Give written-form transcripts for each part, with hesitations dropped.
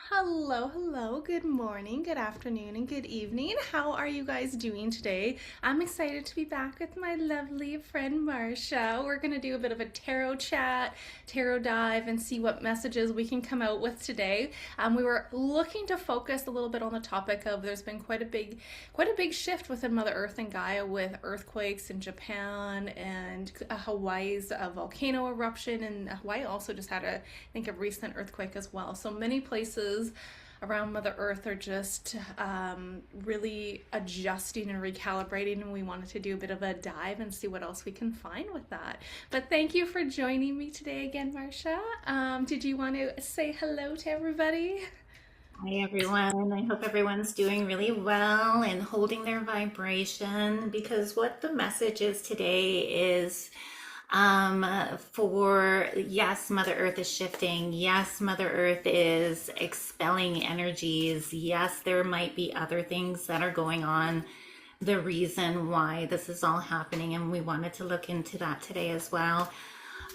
Hello, hello, good morning, good afternoon, and good evening. How are you guys doing today? I'm excited to be back with my lovely friend Marcia. We're going to do a bit of a tarot chat, tarot dive, and see what messages we can come out with today. We were looking to focus a little bit on the topic of there's been quite a big shift within Mother Earth and Gaia with earthquakes in Japan and Hawaii's volcano eruption, and Hawaii also just had I think a recent earthquake as well. So many places around Mother Earth are just really adjusting and recalibrating, and we wanted to do a bit of a dive and see what else we can find with that. But thank you for joining me today again, Marcia. Did you want to say hello to everybody? Hi everyone. I hope everyone's doing really well and holding their vibration because what the message is today is for yes, Mother Earth is shifting. Yes, Mother Earth is expelling energies. Yes, there might be other things that are going on. The reason why this is all happening, and we wanted to look into that today as well.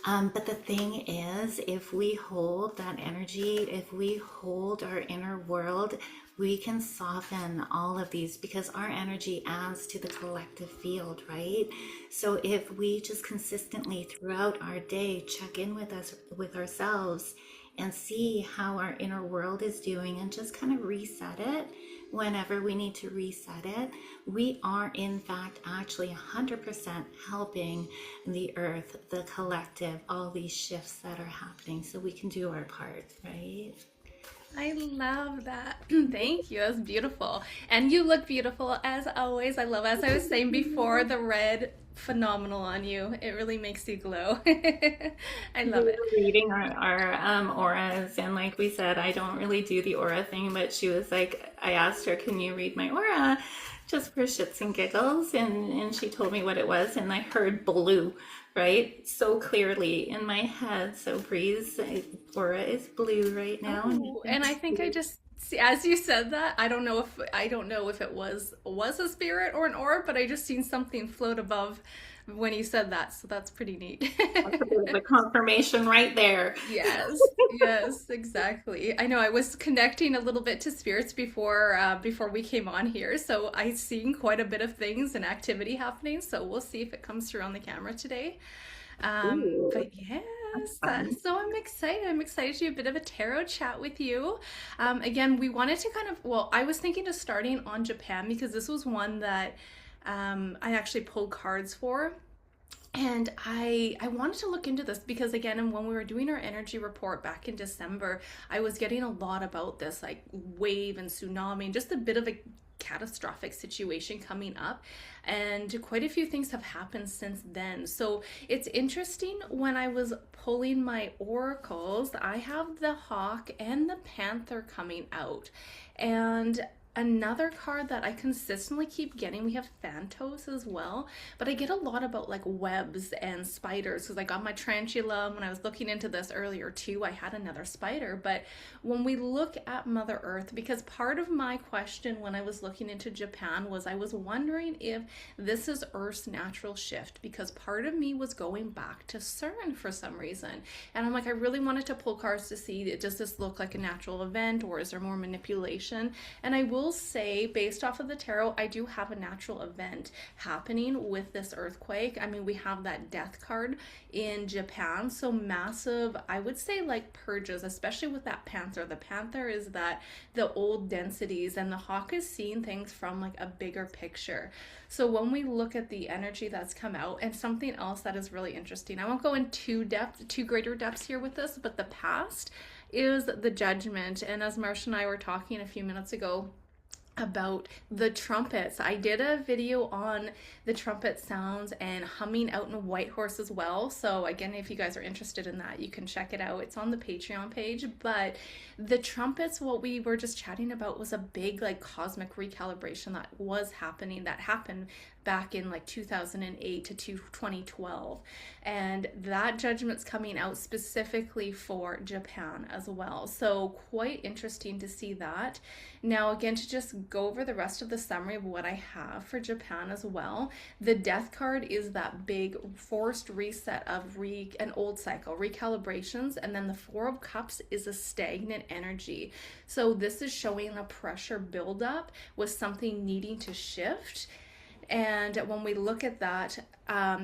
But the thing is, if we hold that energy, if we hold our inner world, we can soften all of these because our energy adds to the collective field, right? So if we just consistently throughout our day check in with us, with ourselves, and see how our inner world is doing and just kind of reset it whenever we need to reset it, we are in fact actually 100% helping the earth, the collective, all these shifts that are happening so we can do our part, right? I love that. Thank you. That's beautiful. And you look beautiful as always. I love, as I was saying before, the red phenomenal on you. It really makes you glow. I We love it. were reading our auras, and like we said, I don't really do the aura thing, but she was like, I asked her, can you read my aura? Just for shits and giggles, and she told me what it was, and I heard blue, right? So clearly in my head. So Bree's aura is blue right now, and I Oh, think and I it's think I blue. just see as you said that, I don't know if it was a spirit or an orb, but I just seen something float above when you said that, so that's pretty neat. That's a bit of a confirmation right there. Yes, yes, exactly. I know I was connecting a little bit to spirits before we came on here, so I seen quite a bit of things and activity happening. So we'll see if it comes through on the camera today. Ooh, But yes, fun. so I'm excited. I'm excited to do a bit of a tarot chat with you. Again, we wanted to well, I was thinking of starting on Japan because this was one that I actually pulled cards for. And I wanted to look into this because again, and when we were doing our energy report back in December, I was getting a lot about this like wave and tsunami and just a bit of a catastrophic situation coming up, and quite a few things have happened since then. So it's interesting, when I was pulling my oracles, I have the hawk and the panther coming out, and another card that I consistently keep getting, we have Phantos as well, but I get a lot about like webs and spiders because I got my tarantula. When I was looking into this earlier too, I had another spider. But when we look at Mother Earth, because part of my question when I was looking into Japan was I was wondering if this is Earth's natural shift, because part of me was going back to CERN for some reason. And I'm like, I really wanted to pull cards to see, does this look like a natural event or is there more manipulation? And I will say, based off of the tarot, I do have a natural event happening with this earthquake. I mean, we have that death card in Japan. So massive, I would say, like purges, especially with that panther. The panther is that the old densities, and the hawk is seeing things from like a bigger picture. So when we look at the energy that's come out, and something else that is really interesting, I won't go into too greater depths here with this, but the past is the judgment. And as Marcia and I were talking a few minutes ago about the trumpets, I did a video on the trumpet sounds and humming out in a white horse as well. So again, if you guys are interested in that, you can check it out. It's on the Patreon page. But the trumpets, what we were just chatting about, was a big like cosmic recalibration that was happening, that happened back in like 2008 to 2012. And that judgment's coming out specifically for Japan as well. So quite interesting to see that. Now, again, to just go over the rest of the summary of what I have for Japan as well, the death card is that big forced reset of an old cycle, recalibrations, and then the Four of Cups is a stagnant energy. So this is showing a pressure buildup with something needing to shift. And when we look at that,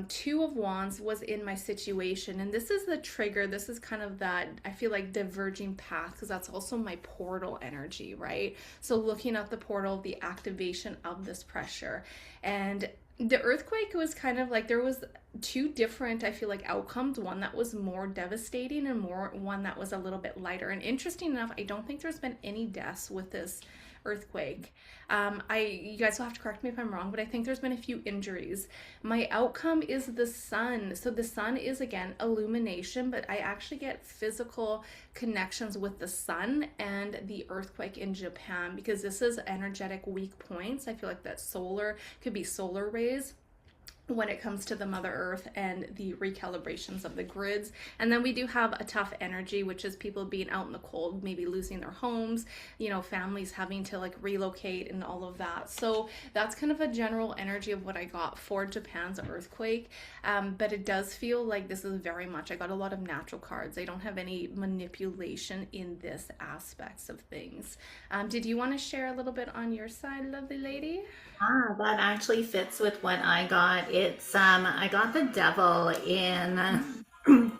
Two of Wands was in my situation, and this is the trigger. This is kind of that, I feel like, diverging path, because that's also my portal energy, right? So looking at the portal, the activation of this pressure. And the earthquake was kind of like, there was two different, I feel like, outcomes. One that was more devastating and one that was a little bit lighter. And interesting enough, I don't think there's been any deaths with this earthquake. You guys will have to correct me if I'm wrong, but I think there's been a few injuries. My outcome is the sun. So the sun is, again, illumination, but I actually get physical connections with the sun and the earthquake in Japan, because this is energetic weak points. I feel like that could be solar rays when it comes to the Mother Earth and the recalibrations of the grids. And then we do have a tough energy, which is people being out in the cold, maybe losing their homes, families having to like relocate and all of that. So that's kind of a general energy of what I got for Japan's earthquake. But it does feel like this is very much, I got a lot of natural cards. I don't have any manipulation in this aspects of things. Did you want to share a little bit on your side, lovely lady? Ah, that actually fits with what I got. I got the devil in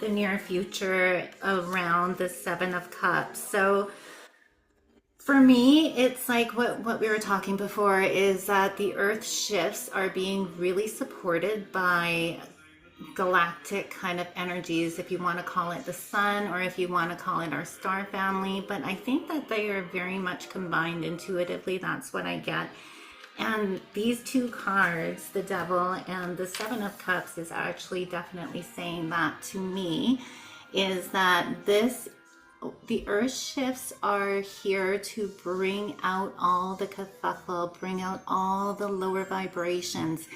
the near future around the Seven of Cups. So for me, it's like what we were talking before, is that the earth shifts are being really supported by galactic kind of energies, if you want to call it the sun, or if you want to call it our star family. But I think that they are very much combined intuitively. That's what I get. And these two cards, the devil and the Seven of Cups, is actually definitely saying that to me, is that the earth shifts are here to bring out all the kerfuffle, bring out all the lower vibrations.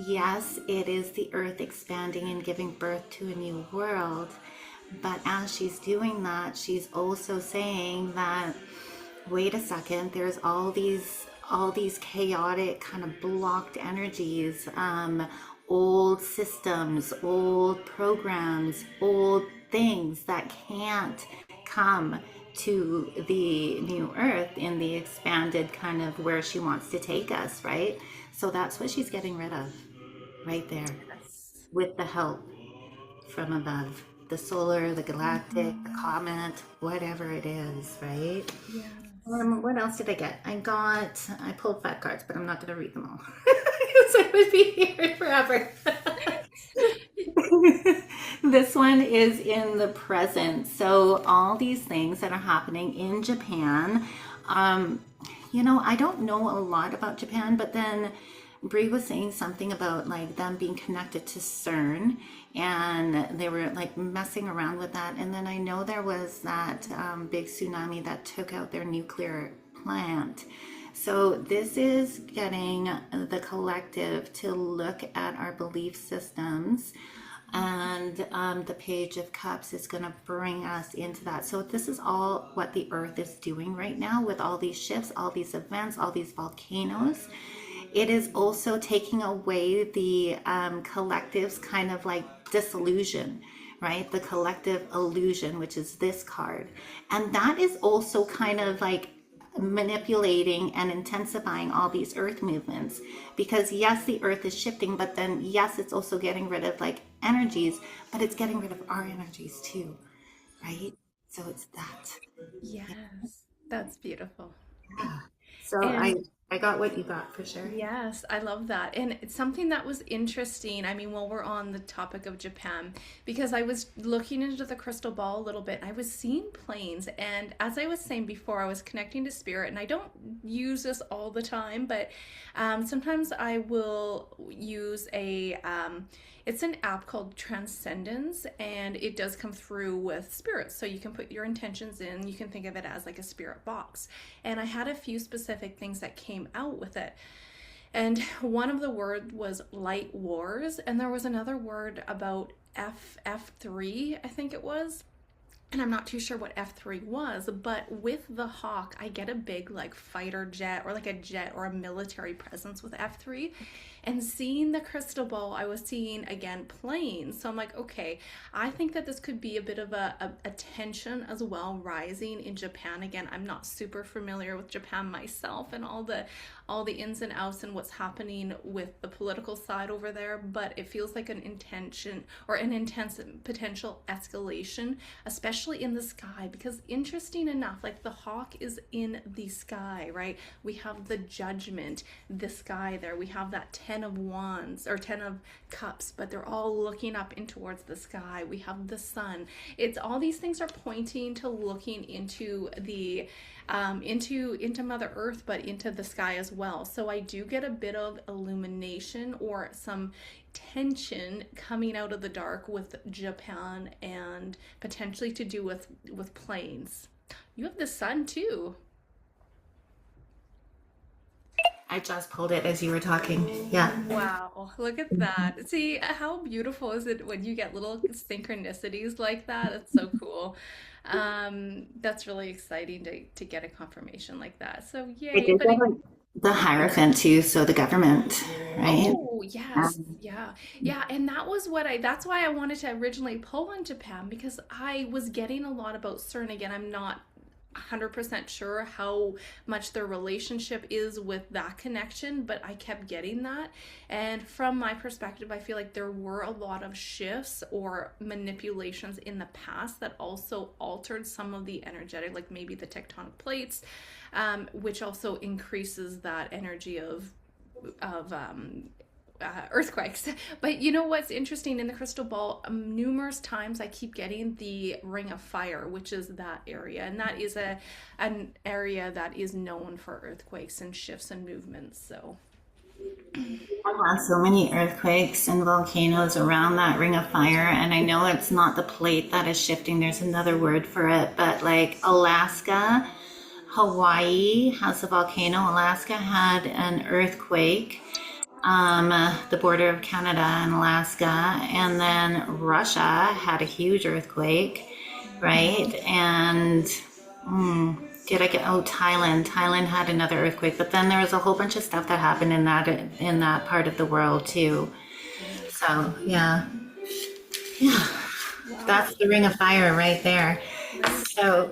Yes, it is the earth expanding and giving birth to a new world. But as she's doing that, she's also saying that, wait a second, there's all these chaotic kind of blocked energies, old systems, old programs, old things that can't come to the new earth in the expanded kind of where she wants to take us, right? So that's what she's getting rid of right there, Yes. with the help from above, the solar, the galactic, the comet, whatever it is, right? Yes. What else did I get? I pulled 5 cards, but I'm not going to read them all because I would be here forever. This one is in the present. So all these things that are happening in Japan, I don't know a lot about Japan, but then Bree was saying something about like them being connected to CERN, and they were like messing around with that. And then I know there was that big tsunami that took out their nuclear plant. So this is getting the collective to look at our belief systems, and the Page of Cups is going to bring us into that. So this is all what the earth is doing right now with all these shifts, all these events, all these volcanoes. It is also taking away the collective's kind of like disillusion, right? The collective illusion, which is this card. And that is also kind of like manipulating and intensifying all these earth movements, because yes, the earth is shifting, but then yes, it's also getting rid of like energies, but it's getting rid of our energies too, right? So it's that. Yes. That's beautiful. Yeah. So And I got what you got for sure. yes, I love that. And it's something that was interesting. I mean, while we're on the topic of Japan, because I was looking into the crystal ball a little bit, I was seeing planes. And as I was saying before, I was connecting to spirit. And I don't use this all the time, but sometimes I will use it's an app called Transcendence, and it does come through with spirits. So you can put your intentions in, you can think of it as like a spirit box. And I had a few specific things that came out with it. And one of the word was light wars, and there was another word about F3, I think it was. And I'm not too sure what F3 was, but with the hawk, I get a big like fighter jet or like a jet or a military presence with F3. And seeing the crystal ball, I was seeing again planes. So I'm like, okay, I think that this could be a bit of a tension as well rising in Japan. Again, I'm not super familiar with Japan myself and all the ins and outs and what's happening with the political side over there, but it feels like an intention or an intense potential escalation, especially in the sky, because interesting enough, like the hawk is in the sky, right? We have the judgment, the sky there. We have that 10 of wands or 10 of cups, but they're all looking up in towards the sky. We have the sun. It's all these things are pointing to looking into the into Mother Earth, but into the sky as well. So I do get a bit of illumination or some tension coming out of the dark with Japan and potentially to do with planes. You have the sun too. I just pulled it as you were talking. Yeah. Wow, look at that. See, how beautiful is it when you get little synchronicities like that? It's so cool. That's really exciting to get a confirmation like that. So It yay. did But have like the Hierophant too, so the government, right? oh, yes. Yeah. Yeah, and that was that's why I wanted to originally pull on Japan because I was getting a lot about CERN. Again, I'm not 100% sure how much their relationship is with that connection, but I kept getting that. And from my perspective, I feel like there were a lot of shifts or manipulations in the past that also altered some of the energetic, like maybe the tectonic plates, which also increases that energy of earthquakes. But you know what's interesting in the crystal ball? Numerous times I keep getting the ring of fire, which is that area, and that is an area that is known for earthquakes and shifts and movements. So I have so many earthquakes and volcanoes around that ring of fire, and I know it's not the plate that is shifting, there's another word for it, but like Alaska, Hawaii has a volcano. Alaska had an earthquake, the border of Canada and Alaska, and then Russia had a huge earthquake, right? And did I get Thailand? Thailand had another earthquake, but then there was a whole bunch of stuff that happened in that part of the world too. So yeah, yeah, wow. that's the ring of fire right there. So,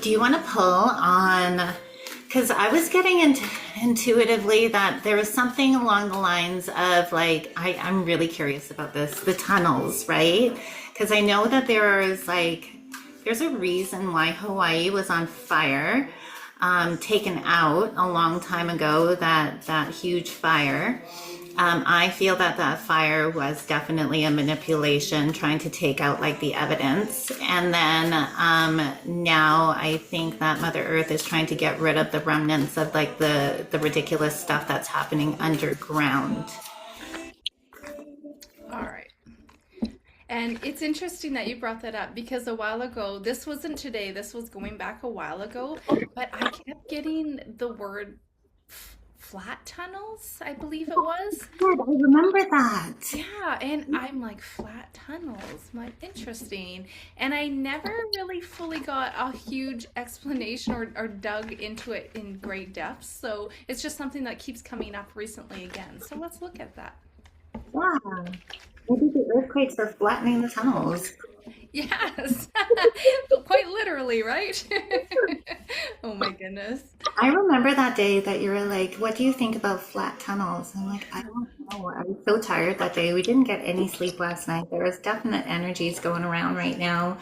do you want to pull on? Because I was getting into intuitively that there was something along the lines of like, I'm really curious about this, the tunnels, right? Because I know that there's a reason why Hawaii was on fire, taken out a long time ago, that huge fire. I feel that fire was definitely a manipulation trying to take out like the evidence. And then now I think that Mother Earth is trying to get rid of the remnants of like the ridiculous stuff that's happening underground. All right. And it's interesting that you brought that up because a while ago, this wasn't today, this was going back a while ago, but I kept getting the word flat tunnels, I believe it was. Good, I remember that. Yeah, and I'm like, flat tunnels. I'm like, interesting. And I never really fully got a huge explanation or dug into it in great depth. So it's just something that keeps coming up recently again. So let's look at that. Yeah. Maybe the earthquakes are flattening the tunnels. Yes, quite literally, right? Oh my goodness. I remember that day that you were like, what do you think about flat tunnels? I'm like, I don't know. I was so tired that day. We didn't get any sleep last night. There was definite energies going around right now.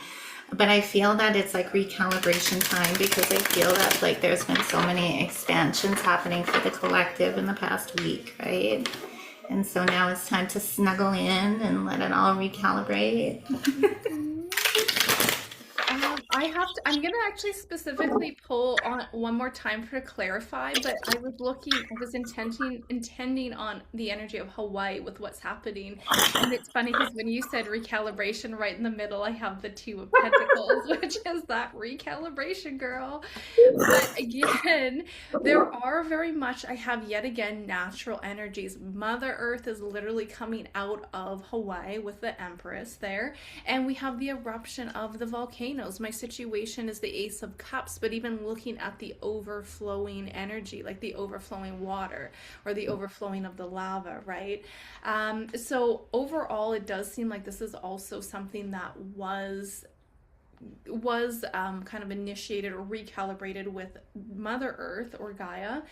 But I feel that it's like recalibration time because I feel that like there's been so many expansions happening for the collective in the past week, right? And so now it's time to snuggle in and let it all recalibrate. I'm gonna actually specifically pull on one more time to clarify, but I was intending on the energy of Hawaii with what's happening. And it's funny because when you said recalibration, right in the middle, I have the Two of Pentacles, which is that recalibration, girl. But again, there are very much, I have yet again natural energies. Mother Earth is literally coming out of Hawaii with the Empress there. And we have the eruption of the volcanoes. My situation is the Ace of Cups, but even looking at the overflowing energy, like the overflowing water or the overflowing of the lava, right? So overall, it does seem like this is also something that was kind of initiated or recalibrated with Mother Earth or Gaia.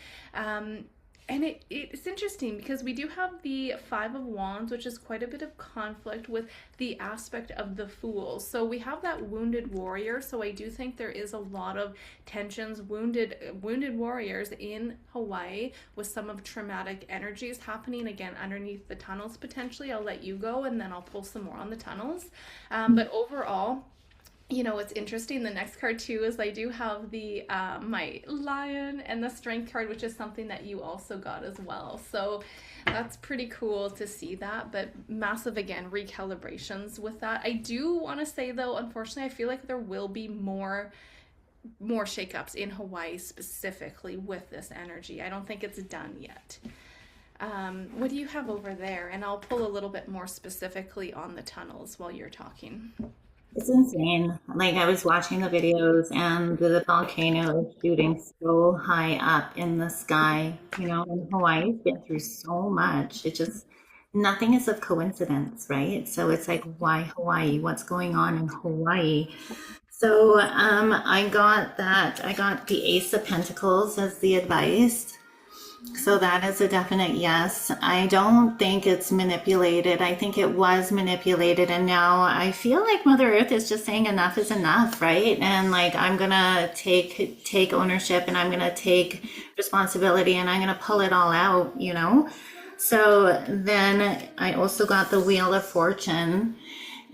And it's interesting because we do have the Five of Wands, which is quite a bit of conflict with the aspect of the Fool. So we have that wounded warrior. So I do think there is a lot of tensions, wounded warriors in Hawaii with some of traumatic energies happening again underneath the tunnels potentially. I'll let you go and then I'll pull some more on the tunnels. But overall, what's interesting, the next card too is I do have the my lion and the strength card, which is something that you also got as well. So that's pretty cool to see that, but massive, again, recalibrations with that. I do want to say though, unfortunately, I feel like there will be more shakeups in Hawaii specifically with this energy. I don't think it's done yet. What do you have over there? And I'll pull a little bit more specifically on the tunnels while you're talking. It's insane. Like I was watching the videos and the volcano is shooting so high up in the sky. And Hawaii's been through so much. Nothing is of coincidence, right? So it's like, why Hawaii? What's going on in Hawaii? So I got that. I got the Ace of Pentacles as the advice. So that is a definite yes. I don't think it's manipulated. I think it was manipulated, and now I feel like Mother Earth is just saying enough is enough, right? And like I'm gonna take ownership, and I'm gonna take responsibility, and I'm gonna pull it all out. So then I also got the Wheel of Fortune.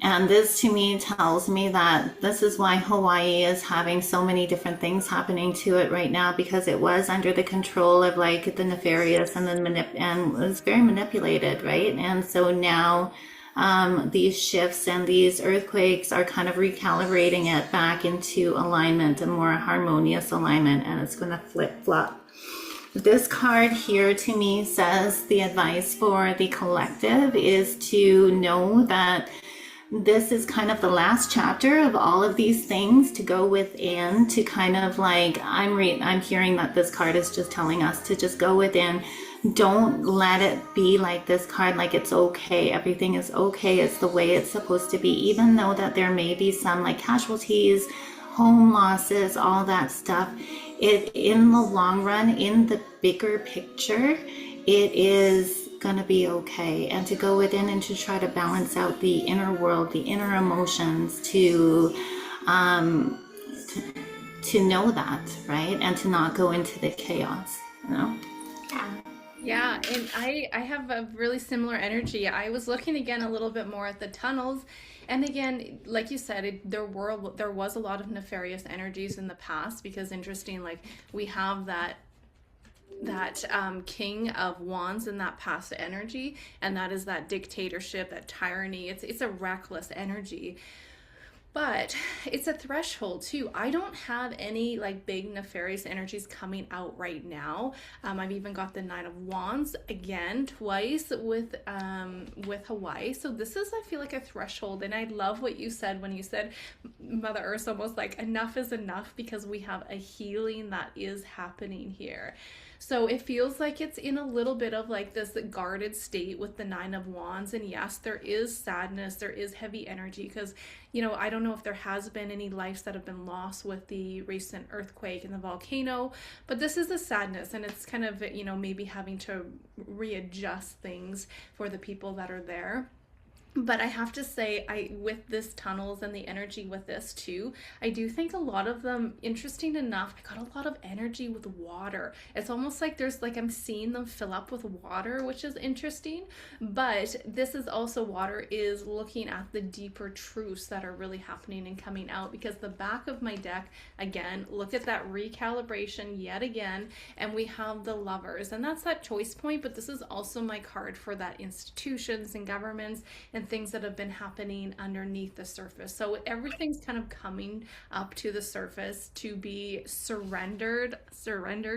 And this to me tells me that this is why Hawaii is having so many different things happening to it right now, because it was under the control of like the nefarious and and was very manipulated, right? And so now these shifts and these earthquakes are kind of recalibrating it back into alignment, a more harmonious alignment, and it's going to flip flop. This card here to me says the advice for the collective is to know that this is kind of the last chapter of all of these things, to go within, to kind of like, I'm hearing that this card is just telling us to just go within. Don't let it be like this card, like it's okay, everything is okay, it's the way it's supposed to be, even though that there may be some like casualties, home losses, all that stuff. It, in the long run, in the bigger picture, it is gonna be okay. And to go within and to try to balance out the inner world, the inner emotions, to know that, right? And to not go into the chaos. Yeah, and I have a really similar energy. I was looking again a little bit more at the tunnels, and again, like you said, there was a lot of nefarious energies in the past, because interesting, like we have that King of Wands in that past energy, and that is that dictatorship, that tyranny. It's a reckless energy. But it's a threshold too. I don't have any like big nefarious energies coming out right now. I've even got the Nine of Wands again twice with Hawaii. So this is, I feel like, a threshold. And I love what you said when you said Mother Earth's almost like enough is enough, because we have a healing that is happening here. So it feels like it's in a little bit of like this guarded state with the Nine of Wands. And yes, there is sadness, there is heavy energy, because I don't know if there has been any lives that have been lost with the recent earthquake and the volcano, but this is a sadness, and it's kind of, maybe having to readjust things for the people that are there. But I have to say, I with this tunnels and the energy with this too, I do think a lot of them, interesting enough, I got a lot of energy with water. It's almost like there's like I'm seeing them fill up with water, which is interesting. But this is also water is looking at the deeper truths that are really happening and coming out, because the back of my deck, again, look at that recalibration yet again, and we have the lovers, and that's that choice point. But this is also my card for that institutions and governments and things that have been happening underneath the surface. So everything's kind of coming up to the surface to be surrendered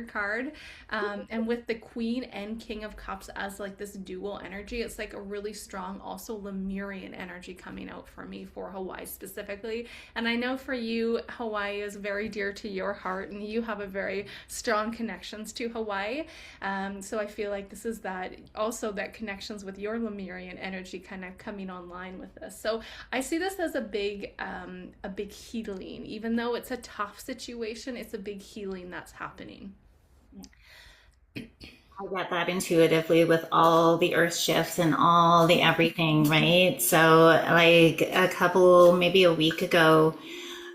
card. And with the Queen and King of Cups as like this dual energy, it's like a really strong also Lemurian energy coming out for me for Hawaii specifically. And I know for you, Hawaii is very dear to your heart, and you have a very strong connections to Hawaii. So I feel like this is that also that connections with your Lemurian energy kind of coming online with this. So I see this as a big healing. Even though it's a tough situation, it's a big healing that's happening. I get that intuitively with all the earth shifts and all the everything, right? So, like maybe a week ago,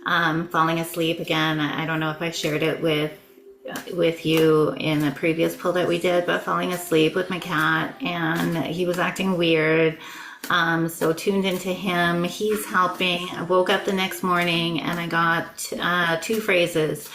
falling asleep again. I don't know if I shared it with you in a previous pull that we did, but falling asleep with my cat, and he was acting weird. So tuned into him, he's helping. I woke up the next morning and I got two phrases: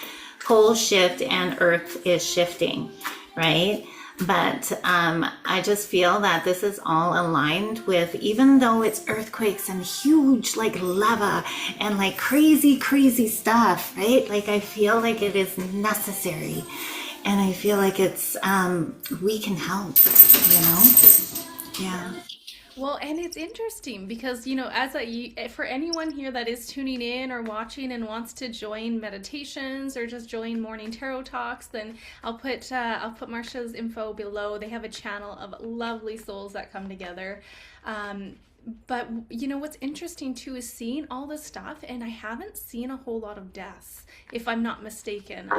pole shift and earth is shifting, right? But I just feel that this is all aligned with, even though it's earthquakes and huge like lava and like crazy, crazy stuff, right? Like I feel like it is necessary. And I feel like it's, we can help, you know? Yeah. Well, and it's interesting because, for anyone here that is tuning in or watching and wants to join meditations or just join morning tarot talks, then I'll put Marsha's info below. They have a channel of lovely souls that come together. But what's interesting too is seeing all this stuff, and I haven't seen a whole lot of deaths, if I'm not mistaken.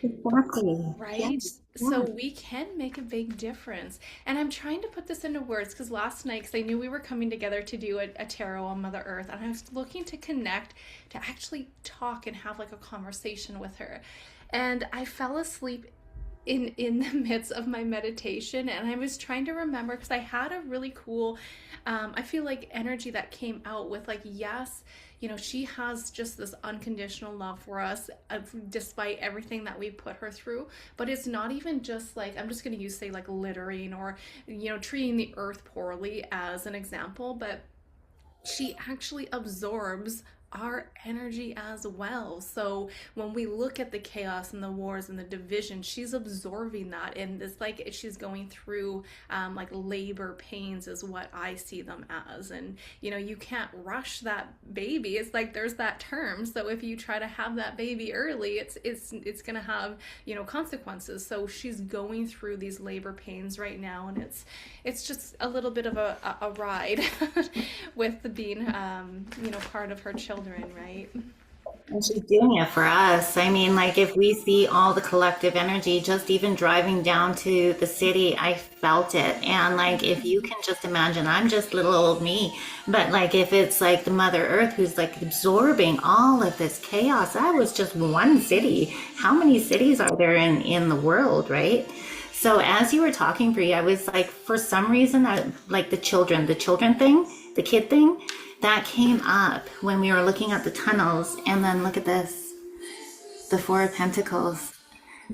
Exactly. Yeah. Right? So Yeah. we can make a big difference. And I'm trying to put this into words because last night, because I knew we were coming together to do a tarot on Mother Earth, and I was looking to connect, to actually talk and have like a conversation with her. And I fell asleep in the midst of my meditation, and I was trying to remember because I had a really cool I feel like energy that came out with like, yes, she has just this unconditional love for us, despite everything that we put her through. But it's not even just like, I'm just going to use say like littering or treating the earth poorly as an example, but she actually absorbs our energy as well. So when we look at the chaos and the wars and the division, she's absorbing that, and it's like she's going through like labor pains is what I see them as. And you can't rush that baby. It's like there's that term. So if you try to have that baby early, it's gonna have consequences. So she's going through these labor pains right now, and it's just a little bit of a ride with being part of her children, right? And she's doing it for us. I mean, like if we see all the collective energy, just even driving down to the city, I felt it. And like if you can just imagine, I'm just little old me, but like if it's like the Mother Earth who's like absorbing all of this chaos, that was just one city. How many cities are there in the world, right? So as you were talking, Bree, I was like, for some reason, like the children thing, the kid thing, that came up when we were looking at the tunnels. And then look at this, the Four of Pentacles.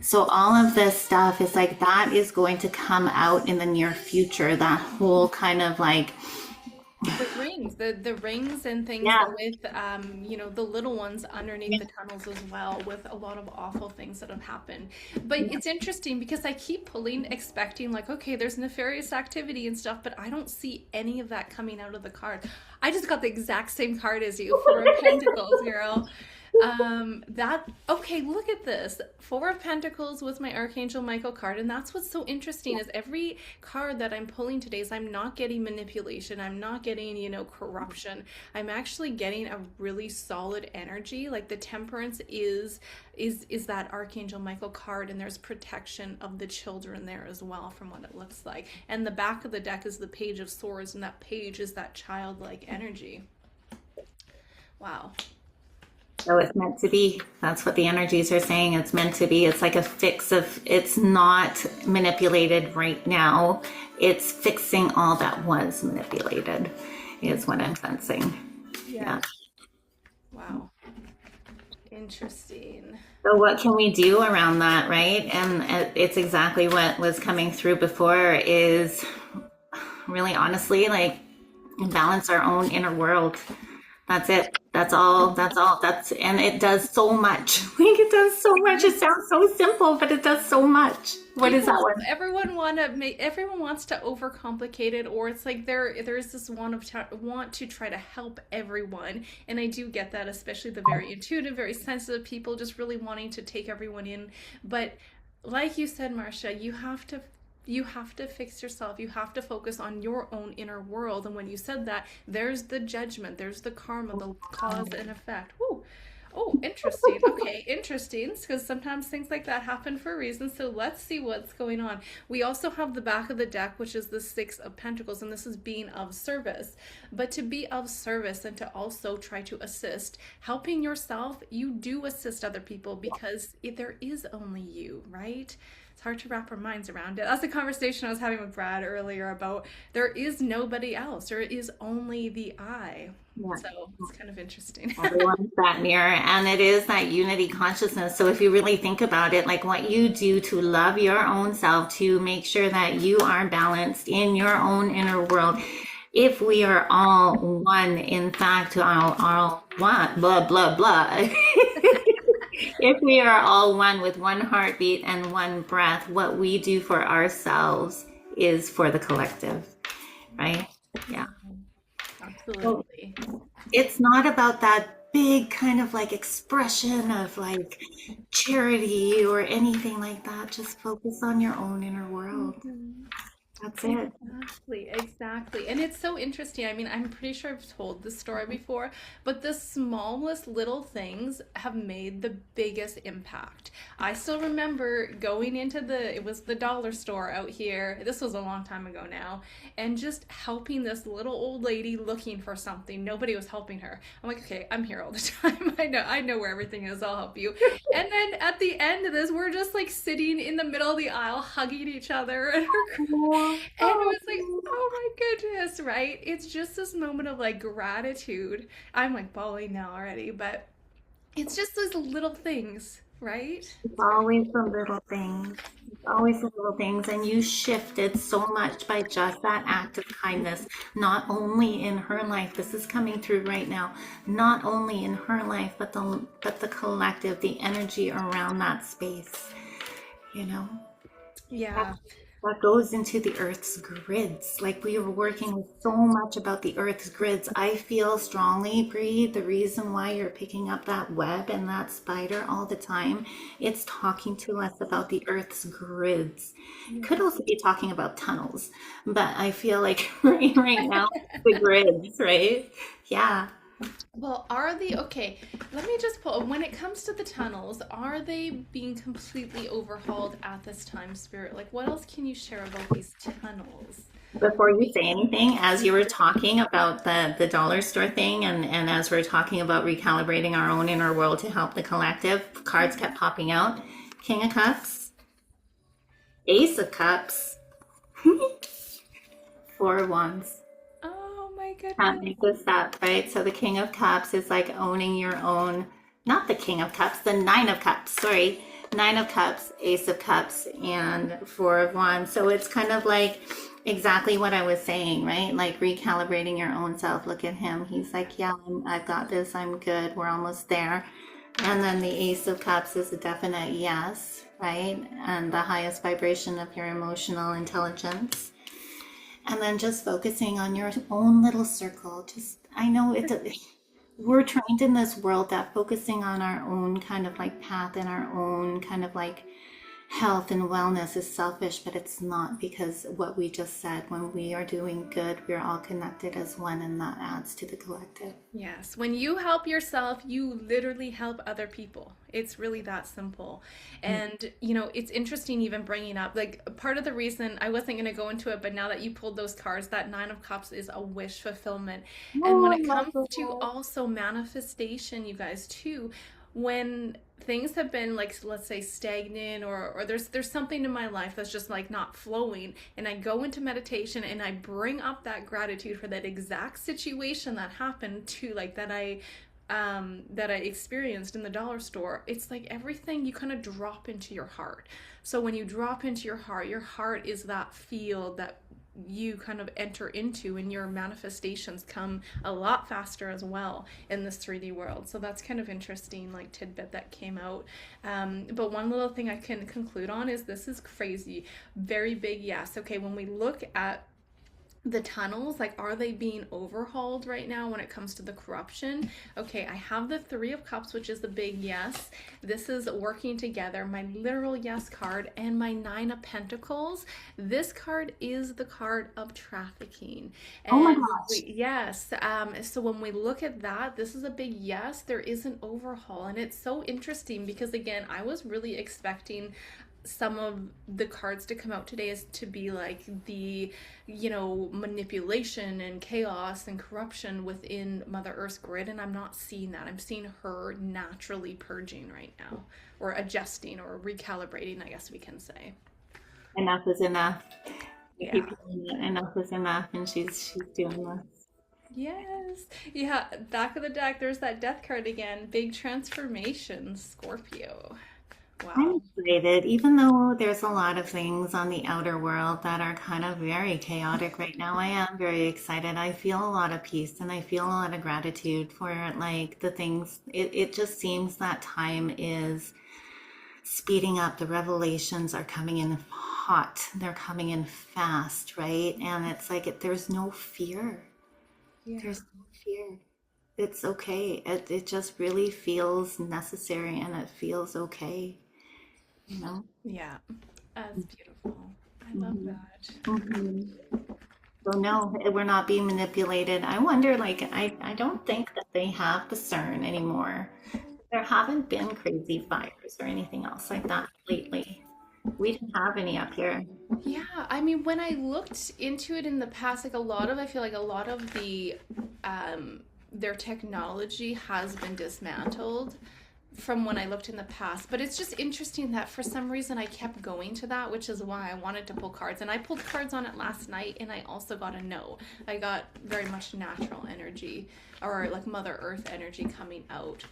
So all of this stuff is like, that is going to come out in the near future. That whole kind of like, the rings and things yeah, with the little ones underneath the tunnels as well, with a lot of awful things that have happened. But it's interesting because I keep pulling, expecting like, okay, there's nefarious activity and stuff, but I don't see any of that coming out of the card. I just got the exact same card as you, Four of Pentacles, girl. Okay, look at this. Four of Pentacles with my Archangel Michael card. And that's what's so interesting is every card that I'm pulling today is I'm not getting manipulation. I'm not getting, corruption. I'm actually getting a really solid energy. Like the Temperance is that Archangel Michael card, and there's protection of the children there as well from what it looks like. And the back of the deck is the Page of Swords, and that page is that childlike energy. Wow. So it's meant to be. That's what the energies are saying. It's meant to be. It's like a fix of, it's not manipulated right now. It's fixing all that was manipulated, is what I'm sensing. Yeah. Wow. Interesting. So what can we do around that, right? And it's exactly what was coming through before is really honestly like balance our own inner world. That's it. That's all. And it does so much. Like it does so much. It sounds so simple, but it does so much. What is that one? Everyone wants to overcomplicate it, or it's like there's this want to try to help everyone, and I do get that, especially the very intuitive, very sensitive people just really wanting to take everyone in. But like you said, Marcia, you have to fix yourself. You have to focus on your own inner world. And when you said that, there's the judgment, there's the karma, the cause and effect. Woo. Oh, interesting. Okay, interesting. Because sometimes things like that happen for a reason. So let's see what's going on. We also have the back of the deck, which is the Six of Pentacles, and this is being of service. But to be of service and to also try to assist, helping yourself, you do assist other people because there is only you, right? It's hard to wrap our minds around it. That's the conversation I was having with Brad earlier about there is nobody else. There is only the I. Yeah. So it's kind of interesting. Everyone's that mirror, and it is that unity consciousness. So if you really think about it, like what you do to love your own self, to make sure that you are balanced in your own inner world. If we are all one, in fact, all one, blah, blah, blah. If we are all one with one heartbeat and one breath, what we do for ourselves is for the collective, right? Yeah. Absolutely. So it's not about that big kind of like expression of like charity or anything like that. Just focus on your own inner world. That's it. Exactly. And it's so interesting. I mean, I'm pretty sure I've told this story before, but the smallest little things have made the biggest impact. I still remember going into it was the dollar store out here. This was a long time ago now. And just helping this little old lady looking for something. Nobody was helping her. I'm like, okay, I'm here all the time. I know where everything is. I'll help you. And then at the end of this, we're just like sitting in the middle of the aisle, hugging each other. And and it was like, oh my goodness, right? It's just this moment of like gratitude. I'm like bawling now already, but it's just those little things, right? It's always the little things. It's always the little things. And you shifted so much by just that act of kindness, not only in her life, this is coming through right now, not only in her life, but the collective, the energy around that space, you know? Yeah. That goes into the Earth's grids. Like we were working with so much about the Earth's grids. I feel strongly, Bree, the reason why you're picking up that web and that spider all the time, it's talking to us about the Earth's grids. It could also be talking about tunnels, but I feel like right now, the grids, right? Yeah. Well, okay, let me just pull, when it comes to the tunnels, are they being completely overhauled at this time, Spirit? Like, what else can you share about these tunnels? Before you say anything, as you were talking about the dollar store thing, and as we're talking about recalibrating our own inner world to help the collective, cards kept popping out. King of Cups, Ace of Cups, Four of Wands. Oh my goodness. Can't make this up, right? So the King of Cups is like owning your own, not the King of Cups, the Nine of Cups, sorry. Nine of Cups, Ace of Cups, and Four of Wands. So it's kind of like exactly what I was saying, right? Like recalibrating your own self. Look at him. He's like, yeah, I've got this. I'm good. We're almost there. And then the Ace of Cups is a definite yes, right? And the highest vibration of your emotional intelligence. And then just focusing on your own little circle. Just, I know we're trained in this world that focusing on our own kind of like path and our own kind of like health and wellness is selfish, but it's not, because what we just said, when we are doing good, we're all connected as one, and that adds to the collective. Yes, when you help yourself, you literally help other people. It's really that simple. And, it's interesting even bringing up, like, part of the reason I wasn't going to go into it, but now that you pulled those cards, that Nine of Cups is a wish fulfillment. And when Oh, it I love comes to that. also manifestation, you guys, too, when things have been like, let's say, stagnant, or there's something in my life that's just like not flowing, and I go into meditation and I bring up that gratitude for that exact situation that happened to, like, that I experienced in the dollar store. It's like everything you kind of drop into your heart. So when you drop into your heart is that field that you kind of enter into, and your manifestations come a lot faster as well in this 3D world. So that's kind of interesting, like, tidbit that came out. But one little thing I can conclude on is this is crazy. Very big yes. Okay, when we look at the tunnels, like, are they being overhauled right now when it comes to the corruption? Okay, I have the Three of Cups, which is the big yes. This is working together, my literal yes card, and my Nine of Pentacles. This card is the card of trafficking. Oh my And gosh. yes, so when we look at that, this is a big yes. There is an overhaul, and it's so interesting because, again, I was really expecting some of the cards to come out today is to be like the, manipulation and chaos and corruption within Mother Earth's grid, and I'm not seeing that. I'm seeing her naturally purging right now, or adjusting, or recalibrating, I guess we can say. Enough is enough. We keep Yeah. hearing it. Enough is enough, and she's doing this. Yes. Yeah, back of the deck, there's that death card again. Big transformation, Scorpio. I'm Wow. excited, even though there's a lot of things on the outer world that are kind of very chaotic right now. I am very excited. I feel a lot of peace and I feel a lot of gratitude for like the things. It just seems that time is speeding up. The revelations are coming in hot. They're coming in fast, right? And it's like there's no fear. Yeah. There's no fear. It's okay. It just really feels necessary and it feels okay, you know? Yeah. That's beautiful. I love Mhm. that. Mhm. So no, we're not being manipulated. I wonder, like, I don't think that they have the CERN anymore. There haven't been crazy fires or anything else like that lately. We didn't have any up here. Yeah, I mean, when I looked into it in the past, like, I feel like a lot of their technology has been dismantled from when I looked in the past. But it's just interesting that for some reason I kept going to that, which is why I wanted to pull cards. And I pulled cards on it last night, and I also got a no. I got very much natural energy, or like Mother Earth energy coming out.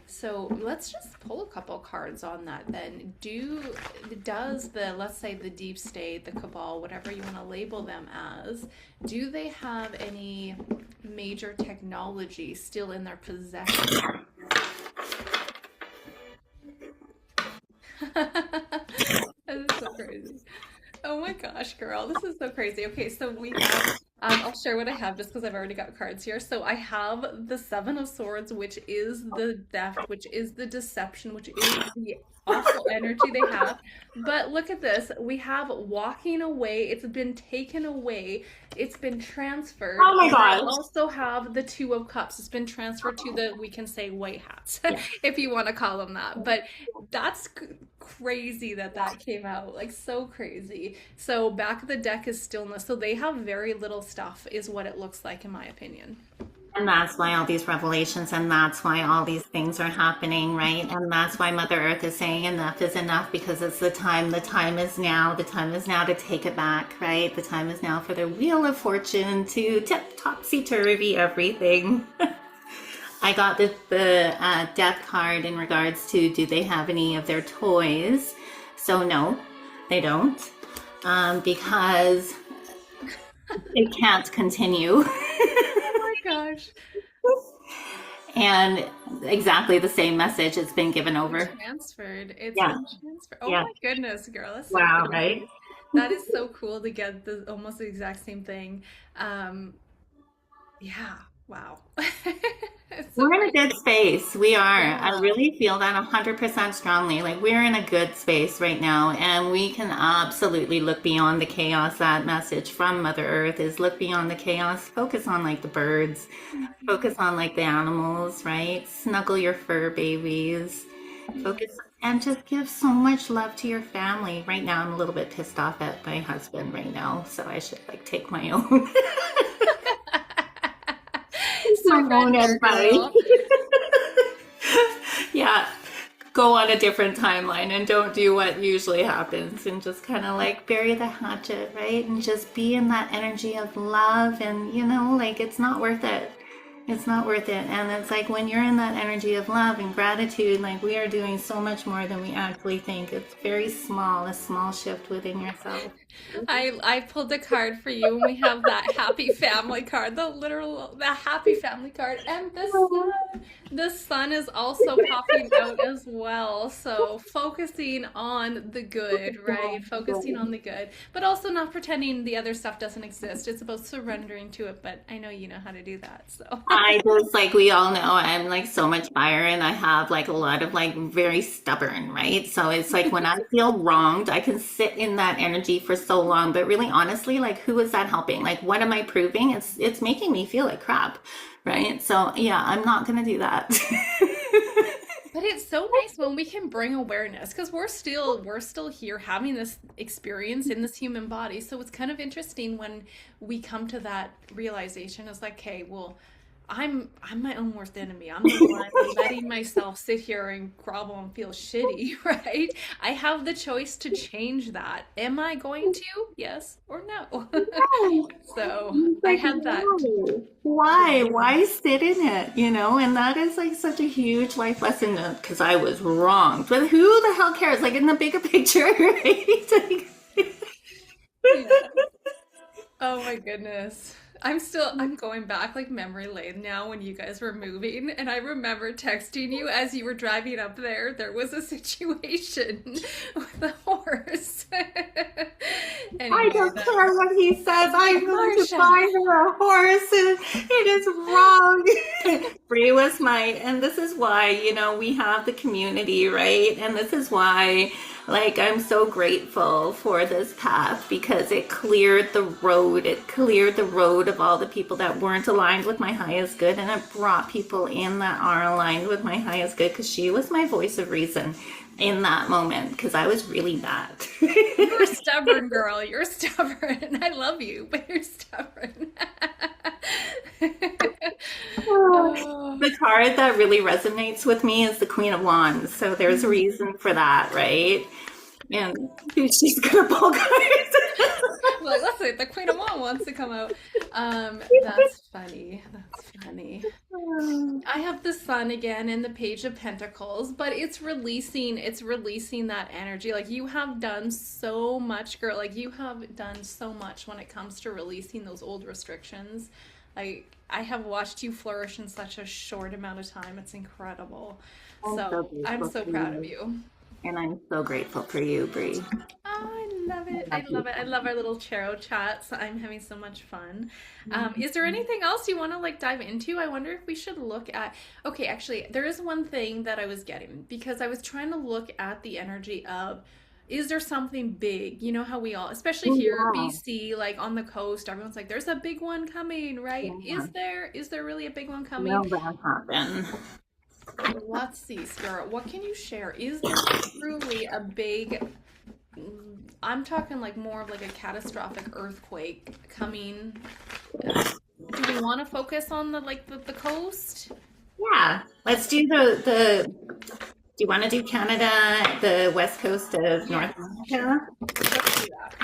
So let's just pull a couple cards on that then. Does the, let's say, the deep state, the cabal, whatever you want to label them as, do they have any major technology still in their possession? That is so crazy. Oh my gosh, girl, this is so crazy. Okay, so we have, I'll share what I have just because I've already got cards here. So I have the Seven of Swords, which is the theft, which is the deception, which is the awful energy they have. But look at this. We have walking away. It's been taken away. It's been transferred. Oh my And I gosh. also have the Two of Cups. It's been transferred to the, we can say, white hats, Yeah. if you want to call them that. But that's crazy that that came out. Like, so crazy. So back of the deck is stillness. So they have very little stuff, is what it looks like, in my opinion. And that's why all these revelations and that's why all these things are happening, right? And that's why Mother Earth is saying enough is enough, because it's the time is now. The time is now to take it back, right? The time is now for the Wheel of Fortune to tip topsy-turvy everything. I got the death card in regards to do they have any of their toys? So no, they don't, because it can't continue. Oh my gosh. And exactly the same message has been given Been over. transferred. It's Yeah, been transferred. Oh yeah. my goodness, girl. That's so Wow, right? crazy. That is so cool to get the almost the exact same thing. Um, yeah. Wow. So We're in a great. good space. We are. I Yeah. really feel that 100% strongly. Like we're in a good space right now, and we can absolutely look beyond the chaos. That message from Mother Earth is look beyond the chaos. Focus on like the birds. Focus on like the animals, right? Snuggle your fur babies. Yeah. Focus and just give so much love to your family. Right now, I'm a little bit pissed off at my husband right now, so I should like take my own my own Surrender, advice. girl. Yeah, go on a different timeline and don't do what usually happens and just kind of like bury the hatchet, right? And just be in that energy of love and like it's not worth it. It's not worth it. And it's like when you're in that energy of love and gratitude, like we are doing so much more than we actually think. It's very small, a small shift within yourself. I pulled a card for you, and we have that happy family card, the happy family card, and the sun is also popping out as well. So focusing on the good, right? Focusing on the good, but also not pretending the other stuff doesn't exist. It's about surrendering to it. But I know you know how to do that. So I just like we all know I'm like so much fire and I have like a lot of like very stubborn, right? So it's like when I feel wronged, I can sit in that energy for so long, but really honestly, like who is that helping? Like what am I proving? It's making me feel like crap, right? So yeah, I'm not gonna do that. but it's so nice when we can bring awareness because we're still here having this experience in this human body. So it's kind of interesting when we come to that realization. It's like, okay, well, I'm my own worst enemy. I'm the one letting myself sit here and grovel and feel shitty, right? I have the choice to change that. Am I going to? Yes or no? So It's I like, had that. why? Why? Why sit in it? And that is like such a huge life lesson because I was wrong. But who the hell cares? Like in the bigger picture, right? Yeah. Oh my goodness. I'm going back like memory lane now when you guys were moving, and I remember texting you as you were driving up there. There was a situation with a horse. I Anyway, don't care what he says. I'm going to Marsha. buy her a horse, and it is wrong. Bree was and this is why, we have the community, right? And this is why, like, I'm so grateful for this path because it cleared the road. It cleared the road of all the people that weren't aligned with my highest good, and it brought people in that are aligned with my highest good because she was my voice of reason in that moment because I was really bad. You're stubborn, girl. You're stubborn. I love you, but you're stubborn. Oh. The card that really resonates with me is the Queen of Wands. So there's a reason for that, right? And she's gonna pull cards. Like, let's see, the Queen of Wands wants to come out. That's funny. That's funny. I have the Sun again in the Page of Pentacles, but it's releasing that energy. Like you have done so much, girl. Like you have done so much when it comes to releasing those old restrictions. Like I have watched you flourish in such a short amount of time. It's incredible. I'm so So I'm grateful so for proud of you. you. And I'm so grateful for you, Bree. Oh, I love it. I Love love you. it. I love our little tarot chats. I'm having so much fun. Is there anything else you want to like dive into? I wonder if we should look at. Okay, actually, there is one thing that I was getting because I was trying to look at the energy of. Is there something big? You know how we all, especially Oh, here, yeah. BC, like on the coast, everyone's like, "There's a big one coming," right? Yeah. Is there really a big one coming? Will that happen? Let's see, Spirit. What can you share? Is there truly a big I'm talking like more of like a catastrophic earthquake coming. Do we want to focus on the coast? Yeah. Let's do do you want to do Canada, the west coast of North Yes, sure. America? Let's do that.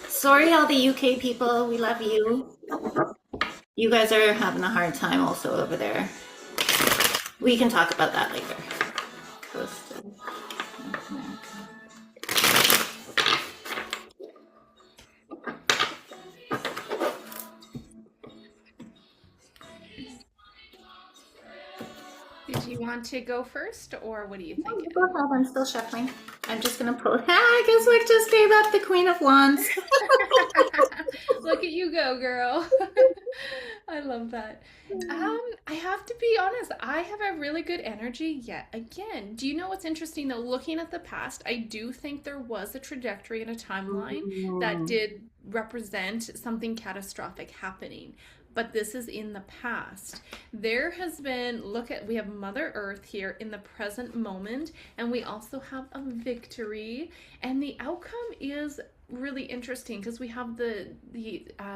Sorry, all the UK people, we love you. You guys are having a hard time also over there. We can talk about that later. Coast of North America. Did you want to go first, or what are you thinking? Go ahead, I'm still shuffling. I'm just gonna pull. I guess we just gave up the Queen of Wands. Look at you go, girl. I love that. I have to be honest, I have a really good energy yet again. Do you know what's interesting though? Looking at the past, I do think there was a trajectory and a timeline that Mm, did represent something catastrophic happening. But this is in the past. There has been, look at, we have Mother Earth here in the present moment, and we also have a victory. And the outcome is really interesting because we have the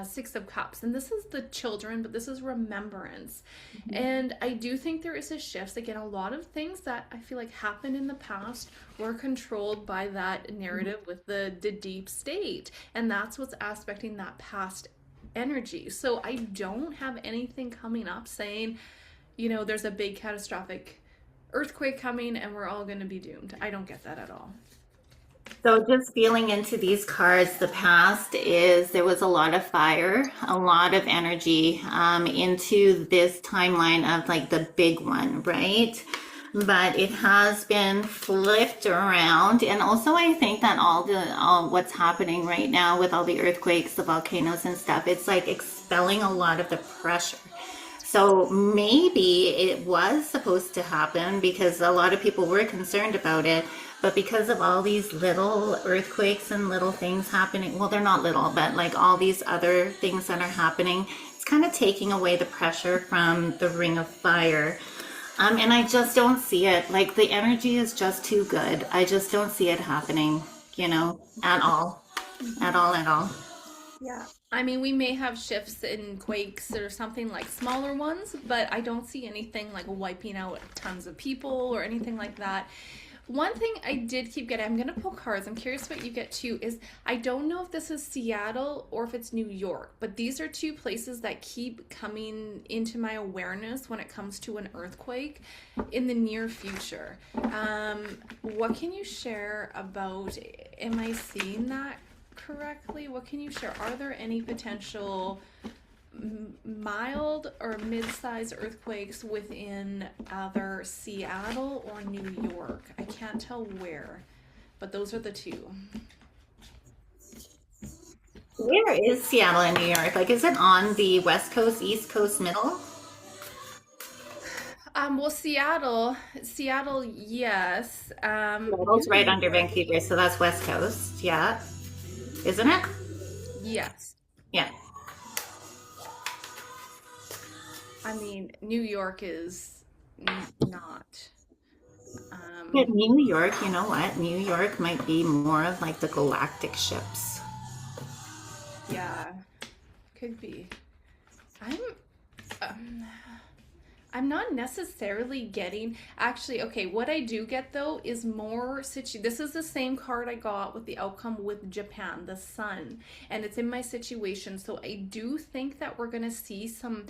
Six of Cups, and this is the children, but this is remembrance. And I do think there is a shift. Again, a lot of things that I feel like happened in the past were controlled by that narrative with the deep state, and that's what's aspecting that past energy. So I don't have anything coming up saying, there's a big catastrophic earthquake coming and we're all going to be doomed. I don't get that at all. So just feeling into these cards, the past is there was a lot of fire, a lot of energy into this timeline of like the big one, right? But it has been flipped around. And also I think that all what's happening right now with all the earthquakes, the volcanoes and stuff, it's like expelling a lot of the pressure. So maybe it was supposed to happen because a lot of people were concerned about it. But because of all these little earthquakes and little things happening, well, they're not little, but like all these other things that are happening, it's kind of taking away the pressure from the ring of fire. And I just don't see it. Like the energy is just too good. I just don't see it happening, at all. At all, at all. Yeah. I mean, we may have shifts in quakes or something like smaller ones, but I don't see anything like wiping out tons of people or anything like that. One thing I did keep getting, I'm going to pull cards. I'm curious what you get too, is I don't know if this is Seattle or if it's New York, but these are two places that keep coming into my awareness when it comes to an earthquake in the near future. What can you share about, am I seeing that correctly? What can you share? Are there any potential mild or mid-sized earthquakes within either Seattle or New York? I can't tell where, but those are the two. Where is Seattle and New York? Like, is it on the West Coast, East Coast, middle? Well, Seattle, yes. Seattle's New right under York, Vancouver, so that's West Coast. Yeah. Isn't it? yes. Yeah. I mean, New York is not. But Um, New York, you know what? New York might be more of like the galactic ships. yeah, could be. I'm. Um, I'm not necessarily getting, actually, okay, what I do get though is more this is the same card I got with the outcome with Japan, the sun, and it's in my situation. So I do think that we're going to see some,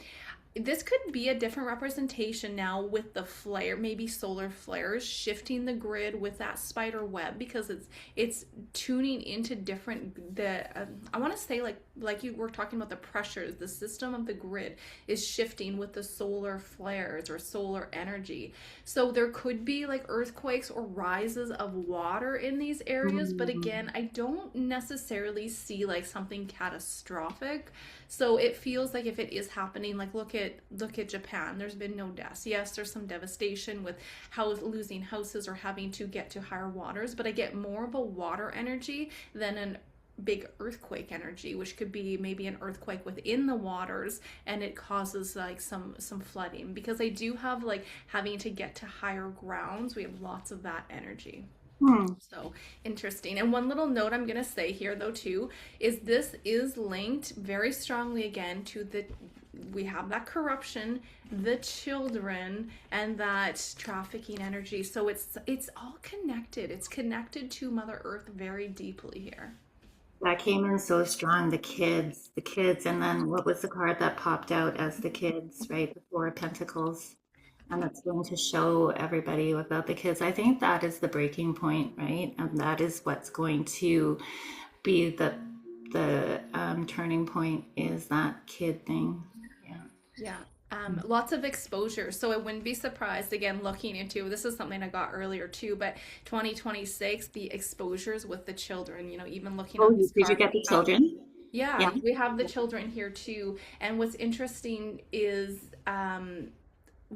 this could be a different representation now with the flare, maybe solar flares shifting the grid with that spider web, because it's tuning into different, the I want to say like you were talking about the pressures, the system of the grid is shifting with the solar flares or solar energy. So there could be like earthquakes or rises of water in these areas, but again, Mm. I don't necessarily see like something catastrophic. So it feels like if it is happening, like look at Japan. There's been no deaths. Yes, there's some devastation with losing houses or having to get to higher waters, but I get more of a water energy than an big earthquake energy, which could be maybe an earthquake within the waters and it causes like some flooding, because I do have like having to get to higher grounds. We have lots of that energy. Hmm. So interesting. And one little note I'm going to say here, though, too, is this is linked very strongly again to we have that corruption, the children, and that trafficking energy. So it's all connected. It's connected to Mother Earth very deeply here. That came in so strong. The kids, and then what was the card that popped out as the kids, right? The Four of Pentacles. And it's going to show everybody about the kids. I think that is the breaking point, right? And that is what's going to be the turning point is that kid thing. Yeah. Yeah. Lots of exposure. So I wouldn't be surprised, again, looking into this is something I got earlier too, but 2026, the exposures with the children, even looking Oh, at this did you card. get the children? Yeah, Yeah. we have the children here too. And what's interesting is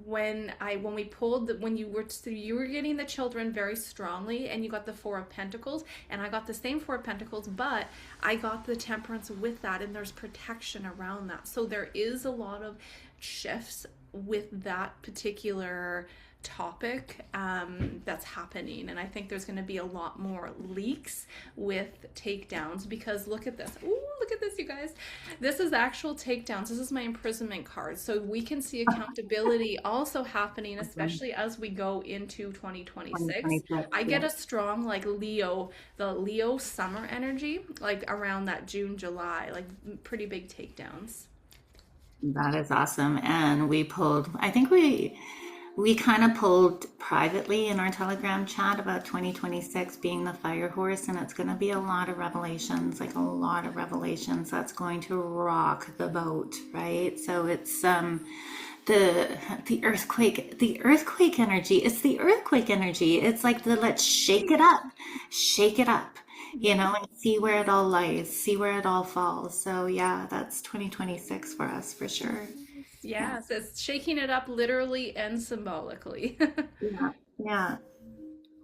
when we pulled when you were so you were getting the children very strongly, and you got the Four of Pentacles, and I got the same Four of Pentacles, but I got the Temperance with that, and there's protection around that. So there is a lot of shifts with that particular topic that's happening, and I think there's going to be a lot more leaks with takedowns, because look at this. Ooh, look at this, you guys. This is actual takedowns. This is my imprisonment card, so we can see accountability also happening, especially as we go into 2026. 2026. I get Yeah. a strong like the Leo summer energy, like around that June, July, like pretty big takedowns. That is awesome. And we pulled, I think we kind of pulled privately in our Telegram chat about 2026 being the fire horse, and it's going to be a lot of revelations, like a lot of revelations that's going to rock the boat, right? So it's the the earthquake energy. It's the earthquake energy. It's like the let's shake it up, and see where it all lies, see where it all falls. So yeah, that's 2026 for us for sure. Yeah. Yes, it's shaking it up literally and symbolically. Yeah. Yeah.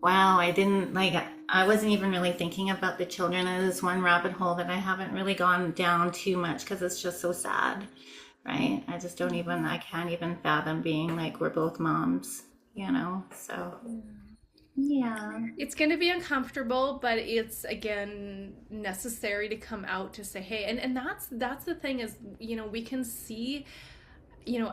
Wow, I didn't like I wasn't even really thinking about the children as one rabbit hole that I haven't really gone down too much because it's just so sad, right? I just don't even I can't even fathom being like we're both moms. So, yeah. It's going to be uncomfortable, but it's again necessary to come out to say, hey, and that's the thing is, we can see,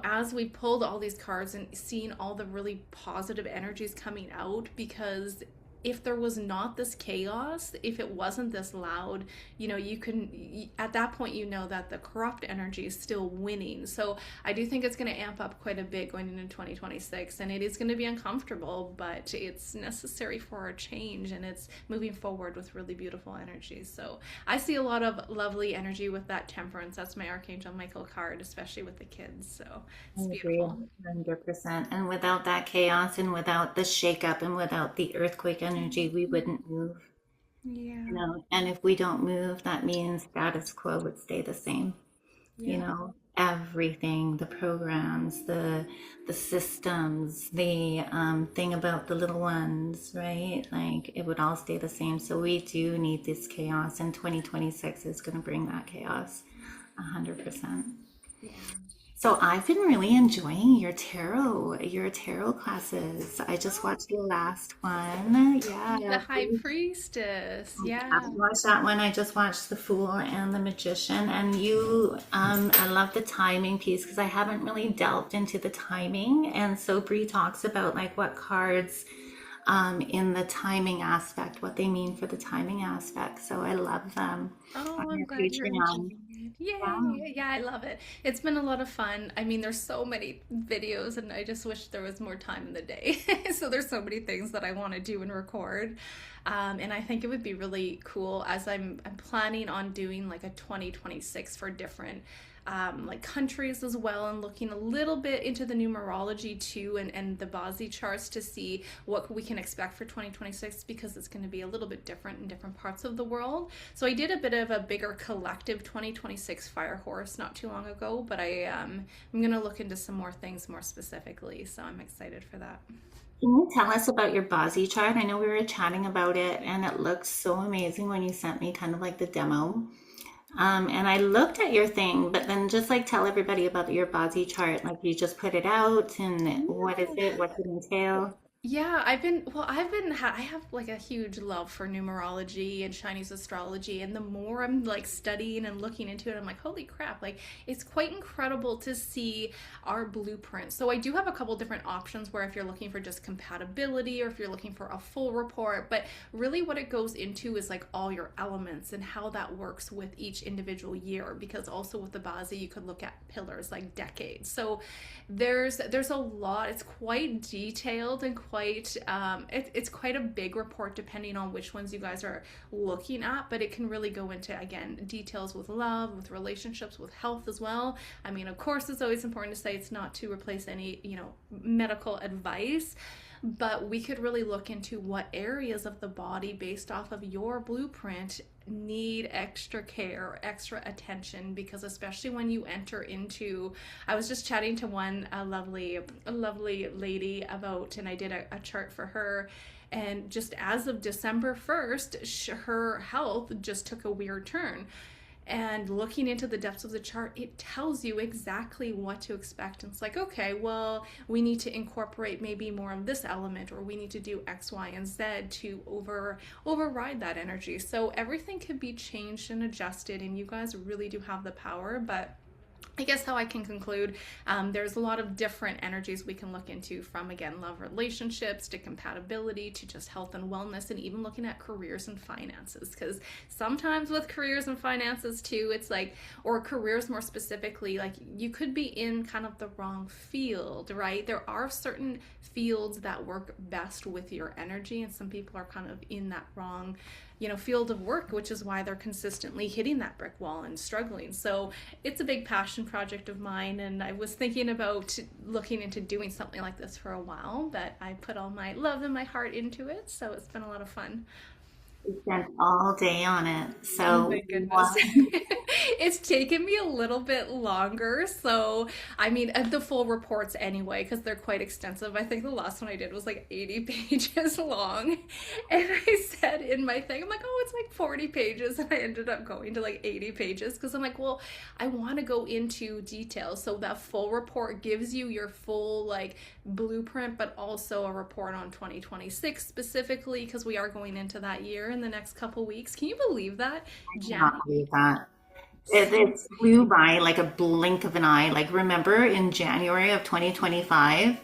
as we pulled all these cards and seeing all the really positive energies coming out, because if there was not this chaos, if it wasn't this loud, you can, at that point, that the corrupt energy is still winning. So I do think it's going to amp up quite a bit going into 2026, and it is going to be uncomfortable, but it's necessary for a change, and it's moving forward with really beautiful energy. So I see a lot of lovely energy with that Temperance. That's my Archangel Michael card, especially with the kids. So I it's agree beautiful. 100%. And without that chaos and without the shakeup and without the earthquake energy, we wouldn't move. Yeah. And if we don't move, that means status quo would stay the same. Yeah. Everything, the programs, the systems, the thing about the little ones, right? Like it would all stay the same. So we do need this chaos, and 2026 is going to bring that chaos 100%. Yeah. So I've been really enjoying your tarot classes. I just watched the last one. The Yeah, High Priestess. I Yeah. watched that one. I just watched The Fool and The Magician. And I love the timing piece because I haven't really delved into the timing. And so Bree talks about like what cards in the timing aspect, what they mean for the timing aspect. So I love them on Oh, I'm your glad you're Patreon. enjoying it. Yeah. Yay! Yeah, I love it. It's been a lot of fun. I mean, there's so many videos, and I just wish there was more time in the day. So there's so many things that I want to do and record. And I think it would be really cool as I'm planning on doing like a 2026 for different like countries as well, and looking a little bit into the numerology too, and the Bazi charts to see what we can expect for 2026, because it's going to be a little bit different in different parts of the world. So I did a bit of a bigger collective 2026 fire horse not too long ago, but I'm going to look into some more things more specifically, so I'm excited for that. Can you tell us about your Bazi chart? I know we were chatting about it and it looked so amazing when you sent me kind of like the demo. And I looked at your thing, but then just like tell everybody about your Bazi chart. Like you just put it out and what is it? What does it entail? Yeah, I have like a huge love for numerology and Chinese astrology, and the more I'm like studying and looking into it, I'm like, holy crap, like it's quite incredible to see our blueprint. So I do have a couple different options where if you're looking for just compatibility or if you're looking for a full report, but really what it goes into is like all your elements and how that works with each individual year, because also with the Bazi you could look at pillars like decades. So there's a lot. It's quite detailed and it's quite a big report depending on which ones you guys are looking at, but it can really go into again details with love, with relationships, with health as well. I mean, of course, it's always important to say it's not to replace any medical advice, but we could really look into what areas of the body based off of your blueprint need extra care, extra attention, because especially when you enter into, I was just chatting to a lovely lady about, and I did a chart for her, and just as of December 1st, her health just took a weird turn. And looking into the depths of the chart, it tells you exactly what to expect. And it's like, okay, well, we need to incorporate maybe more of this element, or we need to do X, Y, and Z to override that energy. So everything could be changed and adjusted, and you guys really do have the power. But I guess how I can conclude, there's a lot of different energies we can look into, from, again, love relationships to compatibility to just health and wellness, and even looking at careers and finances. Because sometimes with careers and finances too, it's like, or careers more specifically, like you could be in kind of the wrong field, right? There are certain fields that work best with your energy, and some people are kind of in that wrong field of work, which is why they're consistently hitting that brick wall and struggling. So it's a big passion project of mine, and I was thinking about looking into doing something like this for a while, but I put all my love and my heart into it, so it's been a lot of fun. We spent all day on it. Oh So my goodness. It's taken me a little bit longer. So, I mean, the full reports anyway, because they're quite extensive. I think the last one I did was like 80 pages long. And I said in my thing, I'm like, oh, it's like 40 pages. And I ended up going to like 80 pages because I'm like, well, I want to go into detail. So that full report gives you your full like blueprint, but also a report on 2026 specifically, because we are going into that year in the next couple weeks. Can you believe that? cannot January. believe that. It flew by like a blink of an eye. Like, remember in January of 2025,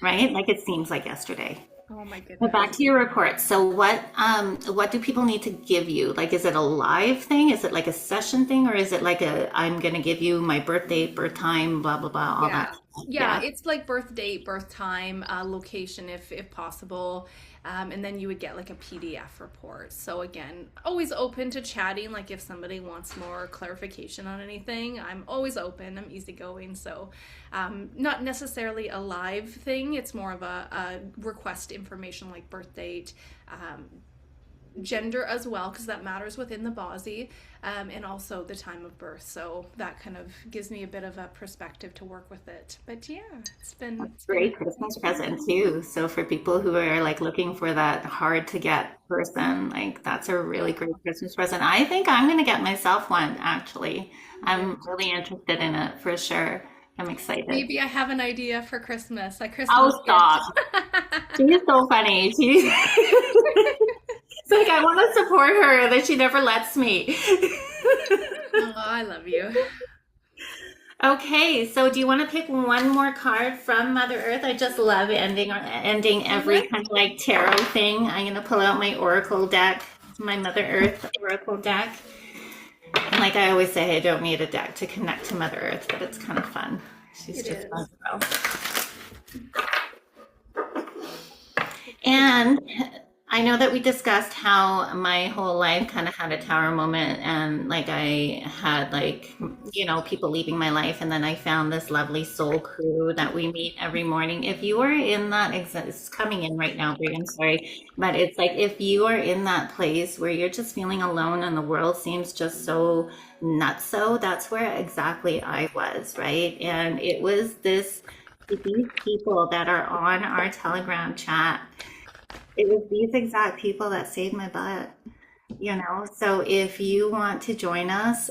right? Like, it seems like yesterday. Oh my But back goodness. to your report. So what do people need to give you? Like, is it a live thing? Is it like a session thing? Or is it like a, I'm gonna give you my birth date, birth time, blah blah blah, all that Yeah. stuff? Yeah, Yeah. it's like birth date, birth time, location if possible. And then you would get like a PDF report. So again, always open to chatting. Like if somebody wants more clarification on anything, I'm always open. I'm easygoing. So not necessarily a live thing. It's more of a request information like birth date, um, gender as well, because that matters within the Bosy, and also the time of birth. So that kind of gives me a bit of a perspective to work with it. But yeah, it's been Great Christmas present too. So for people who are like looking for that hard to get person, like that's a really great Christmas present. I think I'm gonna get myself one actually. I'm great. really interested in it for sure. I'm excited. Maybe I have an idea for Christmas, a Oh, Christmas gift. stop. She's so funny. She's it's like I want to support her and then she never lets me. Oh, I love you. Okay, so do you want to pick one more card from Mother Earth? I just love ending every Let kind of like tarot thing. I'm gonna pull out my Oracle deck, my Mother Earth Oracle deck. And like I always say, I don't need a deck to connect to Mother Earth, but it's kind of fun. She's it just fun is. girl. And I know that we discussed how my whole life kind of had a tower moment and like I had like, people leaving my life. And then I found this lovely soul crew that we meet every morning. If you are in that, it's coming in right now, Bree, I'm sorry. But it's like if you are in that place where you're just feeling alone and the world seems just so nutso, that's where exactly I was, right? And it was these people that are on our Telegram chat, it was these exact people that saved my butt. So if you want to join us,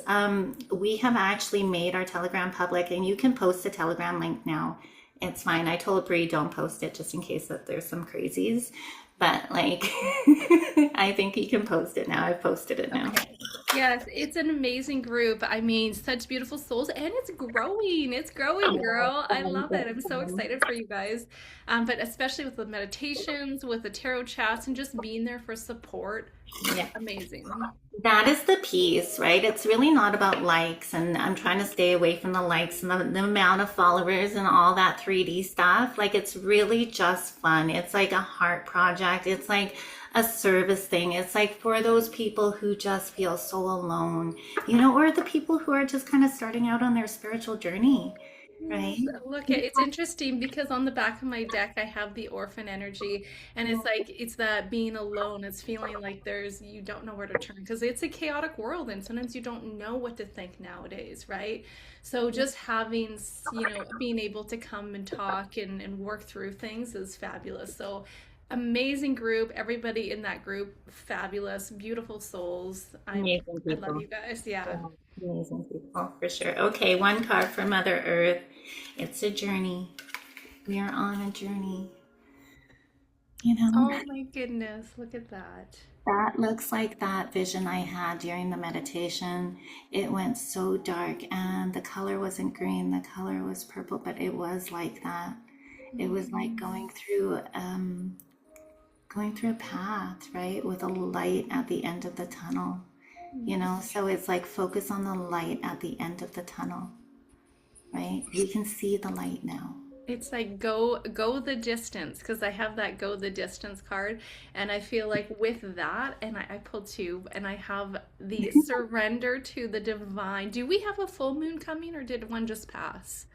we have actually made our Telegram public and you can post a Telegram link now. It's fine. I told Bree don't post it just in case that there's some crazies, but like I think you can post it now. I've posted it now. Okay. Yes, it's an amazing group. I mean, such beautiful souls, and it's growing. It's growing, girl. I love it. I'm so excited for you guys. But especially with the meditations, with the tarot chats, and just being there for support. Yeah. Amazing. That is the piece, right? It's really not about likes, and I'm trying to stay away from the likes and the amount of followers and all that 3D stuff. Like, it's really just fun. It's like a heart project. It's like a service thing. It's like for those people who just feel so alone, or the people who are just kind of starting out on their spiritual journey. right? Yes, look, it's interesting because on the back of my deck I have the orphan energy, and it's like it's that being alone. It's feeling like you don't know where to turn because it's a chaotic world, and sometimes you don't know what to think nowadays, right? So just having, being able to come and talk and work through things is fabulous. So amazing group, everybody in that group, fabulous, beautiful souls. Amazing I love people. you guys. Yeah. Yeah, amazing people for sure. Okay, one card for Mother Earth. It's a journey. We are on a journey. You know, Oh my goodness, look at that. that looks like that vision I had during the meditation. It went so dark and the color wasn't green, the color was purple, but it was like that. It was like Mm. going through a path, right? With a light at the end of the tunnel. So it's like focus on the light at the end of the tunnel, right? We can see the light now. It's like go the distance because I have that go the distance card, and I feel like with that, and I pulled two, and I have the surrender to the divine. Do we have a full moon coming, or did one just pass?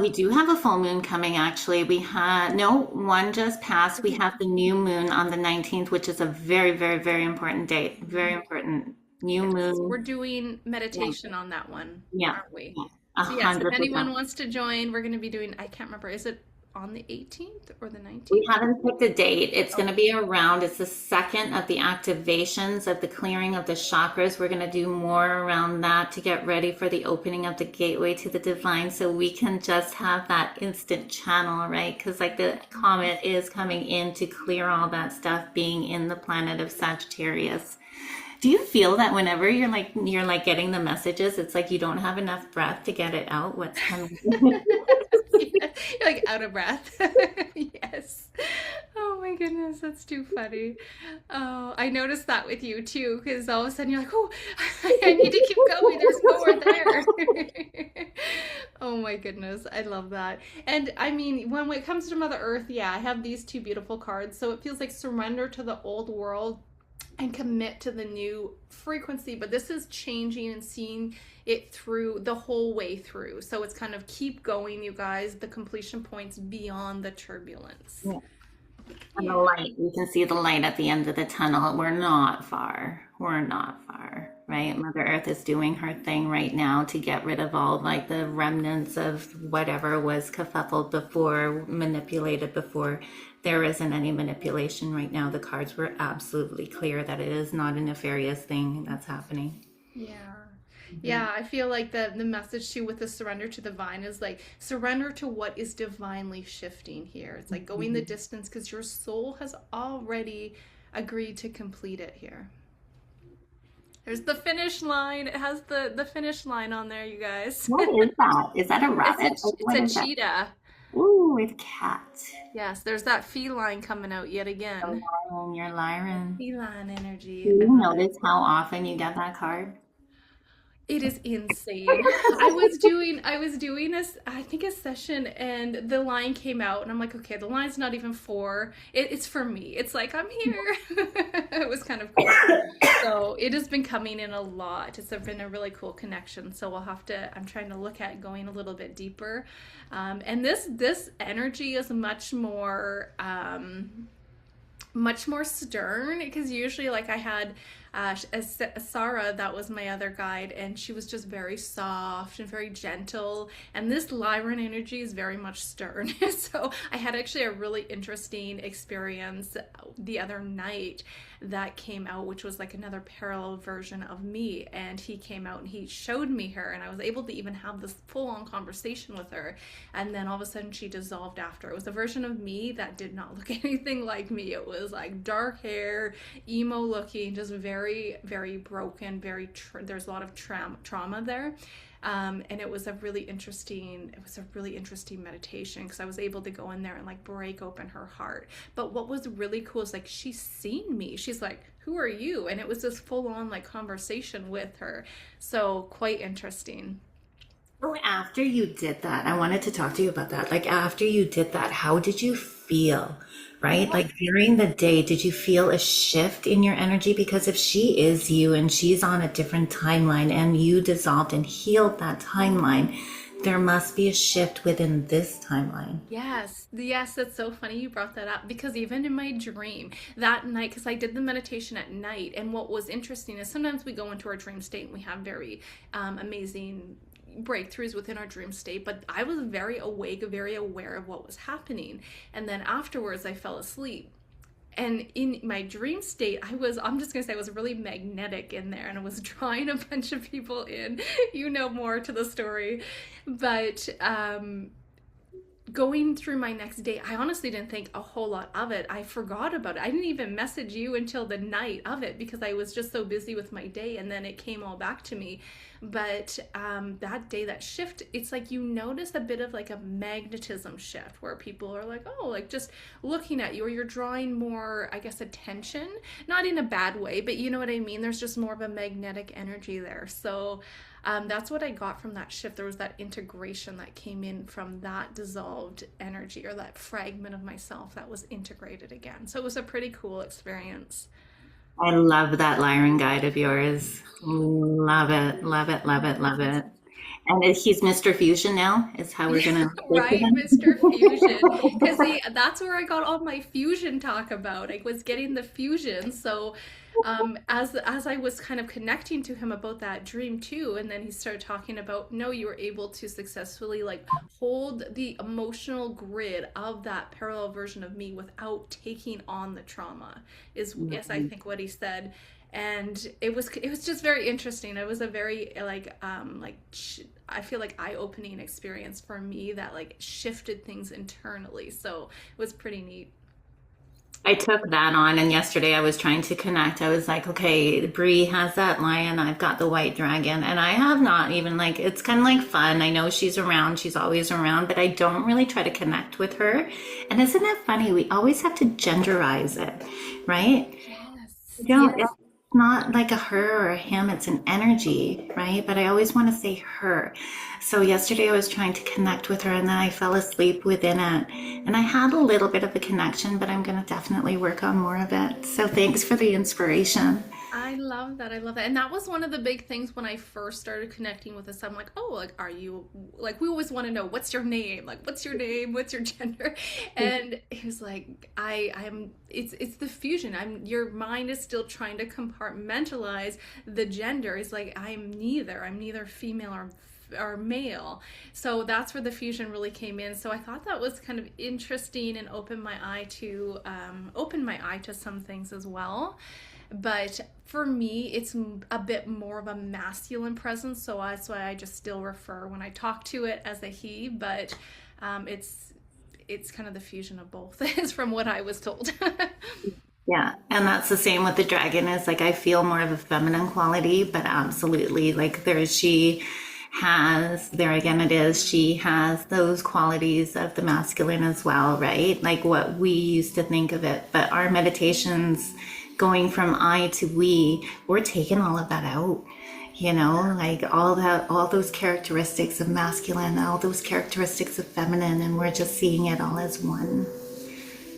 We do have a full moon coming, actually. We had, no, one just passed. We Okay. have the new moon on the 19th, which is a very, very, very important date. Very Mhm. important. New Yes, moon. we're doing Yeah, meditation on that one, yeah, aren't we? yeah. A So yes, if hundred anyone percent. wants to join, we're going to be doing, I can't remember, is it on the 18th or the We 19th? haven't picked a date. It's going to Okay. be around, it's the second of the activations of the clearing of the chakras. We're going to do more around that to get ready for the opening of the gateway to the divine so we can just have that instant channel, right? Because like the comet is coming in to clear all that stuff being in the planet of Sagittarius. Do you feel that whenever you're like getting the messages, it's like you don't have enough breath to get it out, what's coming? Yeah, you're like out of breath. Yes. Oh my goodness, that's too funny. Oh, I noticed that with you too, because all of a sudden you're like, oh, I need to keep going. There's more there. Oh my goodness, I love that. And I mean, when it comes to Mother Earth, yeah, I have these two beautiful cards. So it feels like surrender to the old world and commit to the new frequency, but this is changing and seeing it through the whole way through. So it's kind of keep going, you guys, the completion points beyond the turbulence. And the Yeah. light, you can see the light at the end of the tunnel. We're not far. We're not far, right? Mother Earth is doing her thing right now to get rid of all like the remnants of whatever was kerfuffled before, manipulated before. There isn't any manipulation right now. The cards were absolutely clear that it is not a nefarious thing that's happening. Yeah. Yeah, I feel like the message too with the surrender to the divine is like surrender to what is divinely shifting here. It's like going the Mhm. distance because your soul has already agreed to complete it here. There's the finish line. It has the finish line on there, you guys. What is that? Is that a It's a rabbit? Like, it's what a is that? cheetah. Ooh, it's cat. Yes, there's that feline coming out yet Oh, again. Lyran, you're Lyran. Feline Do energy. I you love it. notice how often you get that card? It is insane. I was doing this, I think a session, and the line came out and I'm like, okay, the line's not even for it's for me. It's like I'm here. It was kind of cool. So it has been coming in a lot. It's been a really cool connection. So we'll have to, I'm trying to look at going a little bit deeper. And this energy is much more stern because usually like I had Sarah, that was my other guide, and she was just very soft and very gentle, and this Lyran energy is very much stern. So I had actually a really interesting experience the other night that came out, which was like another parallel version of me, and he came out and he showed me her, and I was able to even have this full-on conversation with her, and then all of a sudden she dissolved after. It was a version of me that did not look anything like me. It was like dark hair, emo looking, just very, very broken, there's a lot of trauma there. And it was a really interesting meditation because I was able to go in there and like break open her heart. But what was really cool is like she's seen me. She's like, who are you? And it was this full on like conversation with her. So quite interesting. So after you did that, I wanted to talk to you about that. Like after you did that, how did you feel? Right? Like during the day, did you feel a shift in your energy? Because if she is you and she's on a different timeline and you dissolved and healed that timeline, there must be a shift within this timeline. Yes, yes, that's so funny you brought that up because even in my dream that night, because I did the meditation at night, and what was interesting is sometimes we go into our dream state and we have very amazing breakthroughs within our dream state, but I was very awake, very aware of what was happening. And then afterwards, I fell asleep. And in my dream state, I'm just gonna say I was really magnetic in there, and I was drawing a bunch of people in. You know more to the story. But going through my next day, I honestly didn't think a whole lot of it. I forgot about it. I didn't even message you until the night of it because I was just so busy with my day, and then it came all back to me. But that day, that shift, it's like you notice a bit of like a magnetism shift where people are like, oh, like just looking at you, or you're drawing more, I guess, attention, not in a bad way, but you know what I mean? There's just more of a magnetic energy there. So that's what I got from that shift. There was that integration that came in from that dissolved energy, or that fragment of myself that was integrated again. So it was a pretty cool experience. I love that Lyran guide of yours. Love it, love it, love it, love it. And he's Mr. Fusion now, is how we're gonna speak to Right, him. Mr. Fusion. Because that's where I got all my fusion talk about. I was getting the fusion. So as I was kind of connecting to him about that dream too, and then he started talking about, no, you were able to successfully like hold the emotional grid of that parallel version of me without taking on the trauma, is yes, I think what he said. And it was just very interesting. It was a very I feel like eye-opening experience for me that like shifted things internally. So it was pretty neat. I took that on, and yesterday I was trying to connect. I was like, okay, Bree has that lion, I've got the white dragon, and I have not even like, it's kind of like fun. I know she's around, she's always around, but I don't really try to connect with her. And isn't it funny? We always have to genderize it, right? Yes, You don't, it's yes. not like a her or a him, it's an energy, right? But I always want to say her. So yesterday I was trying to connect with her and then I fell asleep within it. And I had a little bit of a connection, but I'm going to definitely work on more of it. So thanks for the inspiration. I love that. I love that. And that was one of the big things when I first started connecting with this. I'm like, oh, like, are you, like, we always want to know, what's your name? Like, what's your name? What's your gender? And he was like, it's the fusion. Your mind is still trying to compartmentalize the gender. It's like, I'm neither female or male. So that's where the fusion really came in. So I thought that was kind of interesting and open my eye to some things as well. But for me, it's a bit more of a masculine presence, so that's why I just still refer when I talk to it as a he. But it's kind of the fusion of both, is from what I was told. Yeah, and that's the same with the dragon is like I feel more of a feminine quality, but absolutely like she has there again it is she has those qualities of the masculine as well, right? Like what we used to think of it, but our meditations going from I to we're taking all of that out. Like all those characteristics of masculine, all those characteristics of feminine, and we're just seeing it all as one.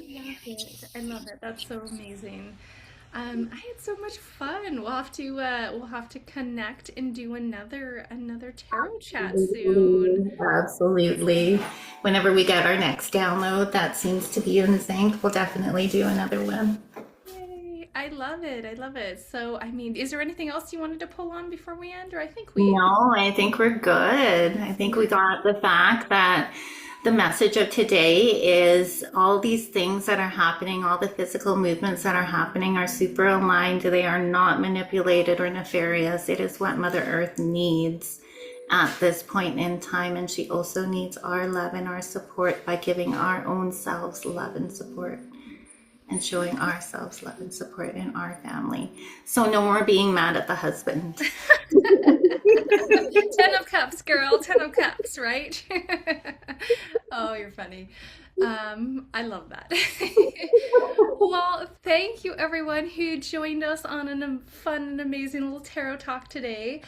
I love it. I love it. That's so amazing. I had so much fun. We'll have to connect and do another tarot chat soon. Absolutely. Absolutely. Whenever we get our next download, that seems to be in sync, we'll definitely do another one. Yay! I love it. I love it. So, I mean, is there anything else you wanted to pull on before we end? Or I think we. No, I think we're good. I think we got the fact that the message of today is all these things that are happening, all the physical movements that are happening are super aligned. They are not manipulated or nefarious. It is what Mother Earth needs at this point in time. And she also needs our love and our support by giving our own selves love and support and showing ourselves love and support in our family. So no more being mad at the husband. 10 of Cups, girl. 10 of Cups, right? Oh, you're funny. I love that. Well, thank you everyone who joined us on a fun and amazing little tarot talk today.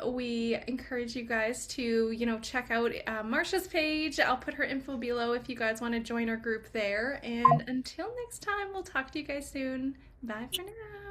We encourage you guys to, check out Marsha's page. I'll put her info below if you guys want to join our group there. And until next time, we'll talk to you guys soon. Bye for now.